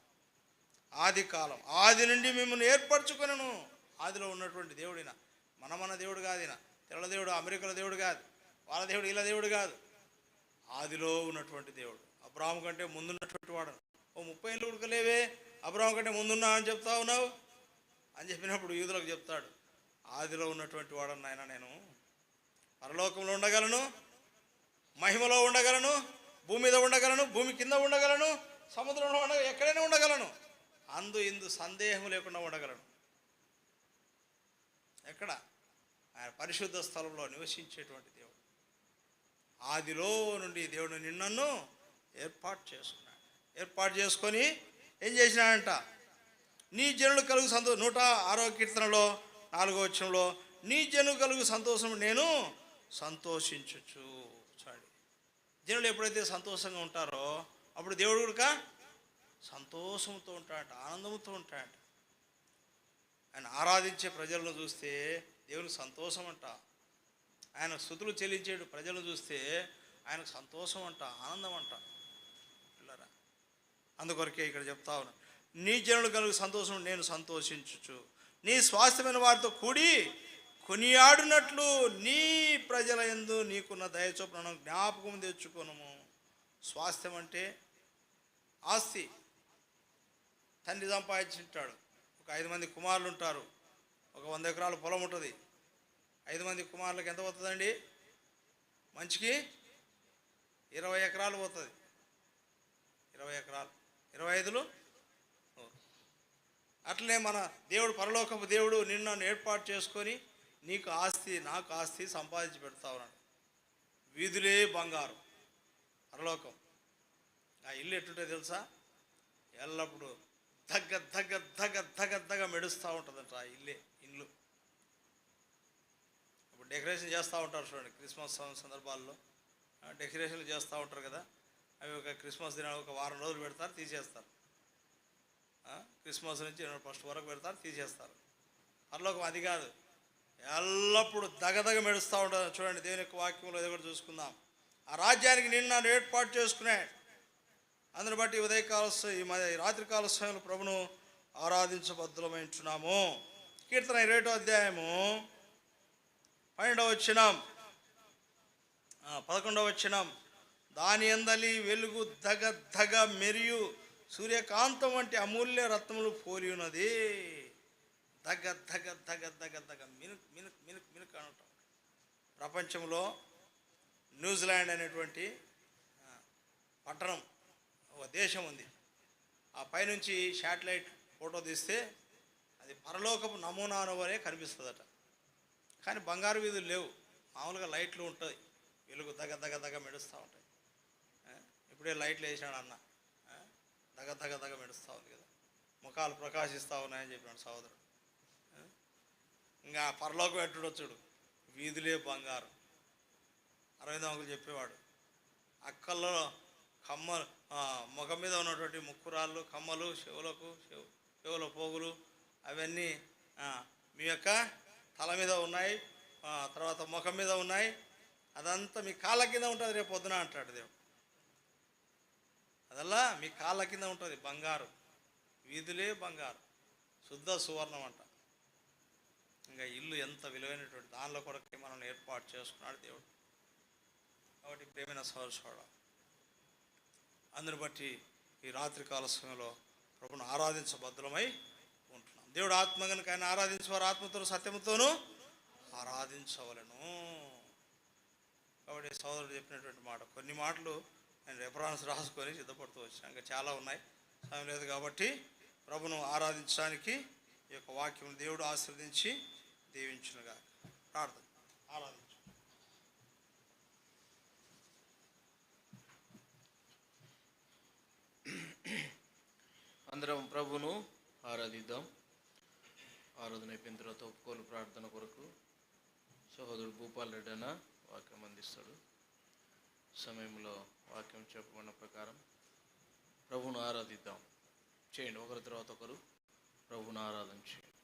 ఆది కాలం, ఆది నుండి మిమ్మల్ని ఏర్పరచుకున్నాను. ఆదిలో ఉన్నటువంటి దేవుడిన మన దేవుడు కాదు. ఈయన తెల్ల దేవుడు, అమెరికాల దేవుడు కాదు, వాళ్ళ దేవుడు ఇలా దేవుడు కాదు. ఆదిలో ఉన్నటువంటి దేవుడు. అబ్రాహాము కంటే ముందున్నటువంటి వాడు. 30 ఏళ్ళు ఉడకలేవే, అబ్రాహాము కంటే ముందున్నా అని చెప్తా ఉన్నావు అని చెప్పినప్పుడు యూదులకు చెప్తాడు, ఆదిలో ఉన్నటువంటి వాడన్న ఆయన నేను పరలోకంలో ఉండగలను, మహిమలో ఉండగలను, భూమి మీద ఉండగలను, భూమి కింద ఉండగలను, సముద్రంలో ఎక్కడైనా ఉండగలను, ఇందు సందేహం లేకుండా ఉండగలను. ఎక్కడ? ఆయన పరిశుద్ధ స్థలంలో నివసించేటువంటి దేవుడు. ఆదిలో నుండి దేవుడు నిన్నను ఏర్పాటు చేసుకున్నాడు. ఏర్పాటు చేసుకొని ఏం చేసినాడంట? నీ జనులు కలుగు సంతోషం. 106వ కీర్తనలో 4వ వచనంలో నీ జనులు కలుగు సంతోషం నేను సంతోషించచ్చు. చూడండి, జనులు ఎప్పుడైతే సంతోషంగా ఉంటారో అప్పుడు దేవుడు కూడా సంతోషంతో ఉంటాడట, ఆనందంతో ఉంటాడట. ఆయన ఆరాధించే ప్రజలను చూస్తే దేవునికి సంతోషం అంట. ఆయన స్తుతులు చెల్లించేడు ప్రజలను చూస్తే ఆయనకు సంతోషం అంట, ఆనందం అంట. పిల్లరా, అందుకొరకే ఇక్కడ చెప్తా ఉన్నా, నీ జనులు కలుగు సంతోషం నేను సంతోషించచ్చు. నీ స్వాస్థ్యమైన వారితో కూడి కొనియాడినట్లు నీ ప్రజల యందు నీకున్న దయచొప్పున జ్ఞాపకం తెచ్చుకోనము. స్వాస్థ్యం అంటే ఆస్తి. తండ్రి సంపాదించుంటాడు, ఒక 5 మంది కుమారులు ఉంటారు, ఒక 100 ఎకరాల పొలం ఉంటుంది. 5 మంది కుమారులకు ఎంత పోతుందండి? మంచికి 20 ఎకరాలు పోతుంది. 20 ఎకరాలు, 25లు 100. అట్లనే మన దేవుడు, పరలోకపు దేవుడు నిన్ను ఏర్పాటు చేసుకొని నీకు ఆస్తి, నాకు ఆస్తి సంపాదించి పెడతా ఉన్నాడు. వీధులే బంగారు పరలోకం. ఆ ఇల్లు ఎట్టుంటే తెలుసా? ఎల్లప్పుడూ దగ్గ దగ్గ దగ్గ దగ్గ దగ్గ మెడుస్తూ ఉంటుందంట ఆ ఇల్లు. ఇప్పుడు డెకరేషన్ చేస్తూ ఉంటారు చూడండి, క్రిస్మస్ సందర్భాల్లో డెకరేషన్లు చేస్తూ ఉంటారు కదా. అవి ఒక క్రిస్మస్ దినాలు ఒక వారం రోజులు పెడతారు, తీసేస్తారు. క్రిస్మస్ నుంచి ఫస్ట్ వరకు పెడతారు, తీసేస్తారు. పరలోకం అది కాదు, ఎల్లప్పుడు దగదగ మెడుస్తూ ఉంటుంది. చూడండి, దేవుని యొక్క వాక్యంలో ఏదో కూడా చూసుకుందాం. ఆ రాజ్యానికి నన్ను ఏర్పాటు చేసుకున్నాడు. అందుని బట్టి ఉదయకాల ఈ రాత్రికాల సమయంలో ప్రభును ఆరాధించబద్ధులమైంటున్నాము. కీర్తన 20వ అధ్యాయము 12వ వచనం, 11వ వచనం. దాని అందలి వెలుగు దగ దగ మెరియు సూర్యకాంతం వంటి అమూల్య రత్నములు పోలి ఉన్నది. దగ దగ దగ దగ దగ మినుక్ మినుక్ మినుక్ మినుక్ అంటాం. ప్రపంచంలో న్యూజిలాండ్ అనేటువంటి పట్టణం, ఒక దేశం ఉంది. ఆ పైనుంచి శాటిలైట్ ఫోటో తీస్తే అది పరలోకపు నమూనాను అనే కనిపిస్తుందట. కానీ బంగారు వీధులు లేవు, మామూలుగా లైట్లు ఉంటుంది, వెలుగు దగ్గ దగ్గ దగ్గ మెడుస్తూ ఉంటాయి. ఇప్పుడే లైట్లు వేసాడు అన్న, దగ్గ దగ్గ దగ్గ మెడుస్తూ ఉంది కదా, ముఖాలు ప్రకాశిస్తూ ఉన్నాయని చెప్పాడు సహోదరుడు. ఇంకా పరలోకం ఎట్టుడొచ్చుడు, వీధులే బంగారు. అరవింద్ అంకులు చెప్పేవాడు, అక్కల్లో కమ్మలు, ముఖం మీద ఉన్నటువంటి ముక్కురాళ్ళు, కమ్మలు, చెవుల పోగులు అవన్నీ మీ యొక్క తల మీద ఉన్నాయి, తర్వాత ముఖం మీద ఉన్నాయి, అదంతా మీ కాళ్ళ కింద ఉంటుంది రేపు పొద్దున అంటాడు దేవుడు. అదల్లా మీ కాళ్ళ కింద ఉంటుంది బంగారు, వీధులే బంగారు, శుద్ధ సువర్ణం అంట. ఇంకా ఇల్లు ఎంత విలువైనటువంటి దానిలో కొరకే మనల్ని ఏర్పాటు చేసుకున్నాడు దేవుడు. కాబట్టి ప్రేమైన సహోదరుడా, అందుని బట్టి ఈ రాత్రికాల సమయంలో ప్రభును ఆరాధించబద్ధులమై ఉంటున్నాం. దేవుడు ఆత్మ కనుక ఆయన ఆరాధించేవారు ఆత్మతోనూ సత్యముతోనూ ఆరాధించవలను. కాబట్టి సహోదరుడు చెప్పినటువంటి మాట, కొన్ని మాటలు నేను రెఫరెన్స్ రాసుకొని సిద్ధపడుతూ వచ్చాను, ఇంకా చాలా ఉన్నాయి, సమయం లేదు. కాబట్టి ప్రభును ఆరాధించడానికి ఈ యొక్క వాక్యం దేవుడు ఆశీర్వదించి దీవించునుగా. ప్రార్థన. ఆరాధించు. అందరం ప్రభును ఆరాధిద్దాం. ఆరాధన అయిపోయిన తర్వాత ఒప్పుకోలు ప్రార్థన కొరకు సహోదరుడు భూపాల్ రెడ్డి అన్న వాక్యం అందిస్తాడు. సమయంలో వాక్యం చెప్పబడిన ప్రకారం ప్రభును ఆరాధిద్దాం. చేయండి, ఒకరి తర్వాత ఒకరు ప్రభును ఆరాధన చేయండి.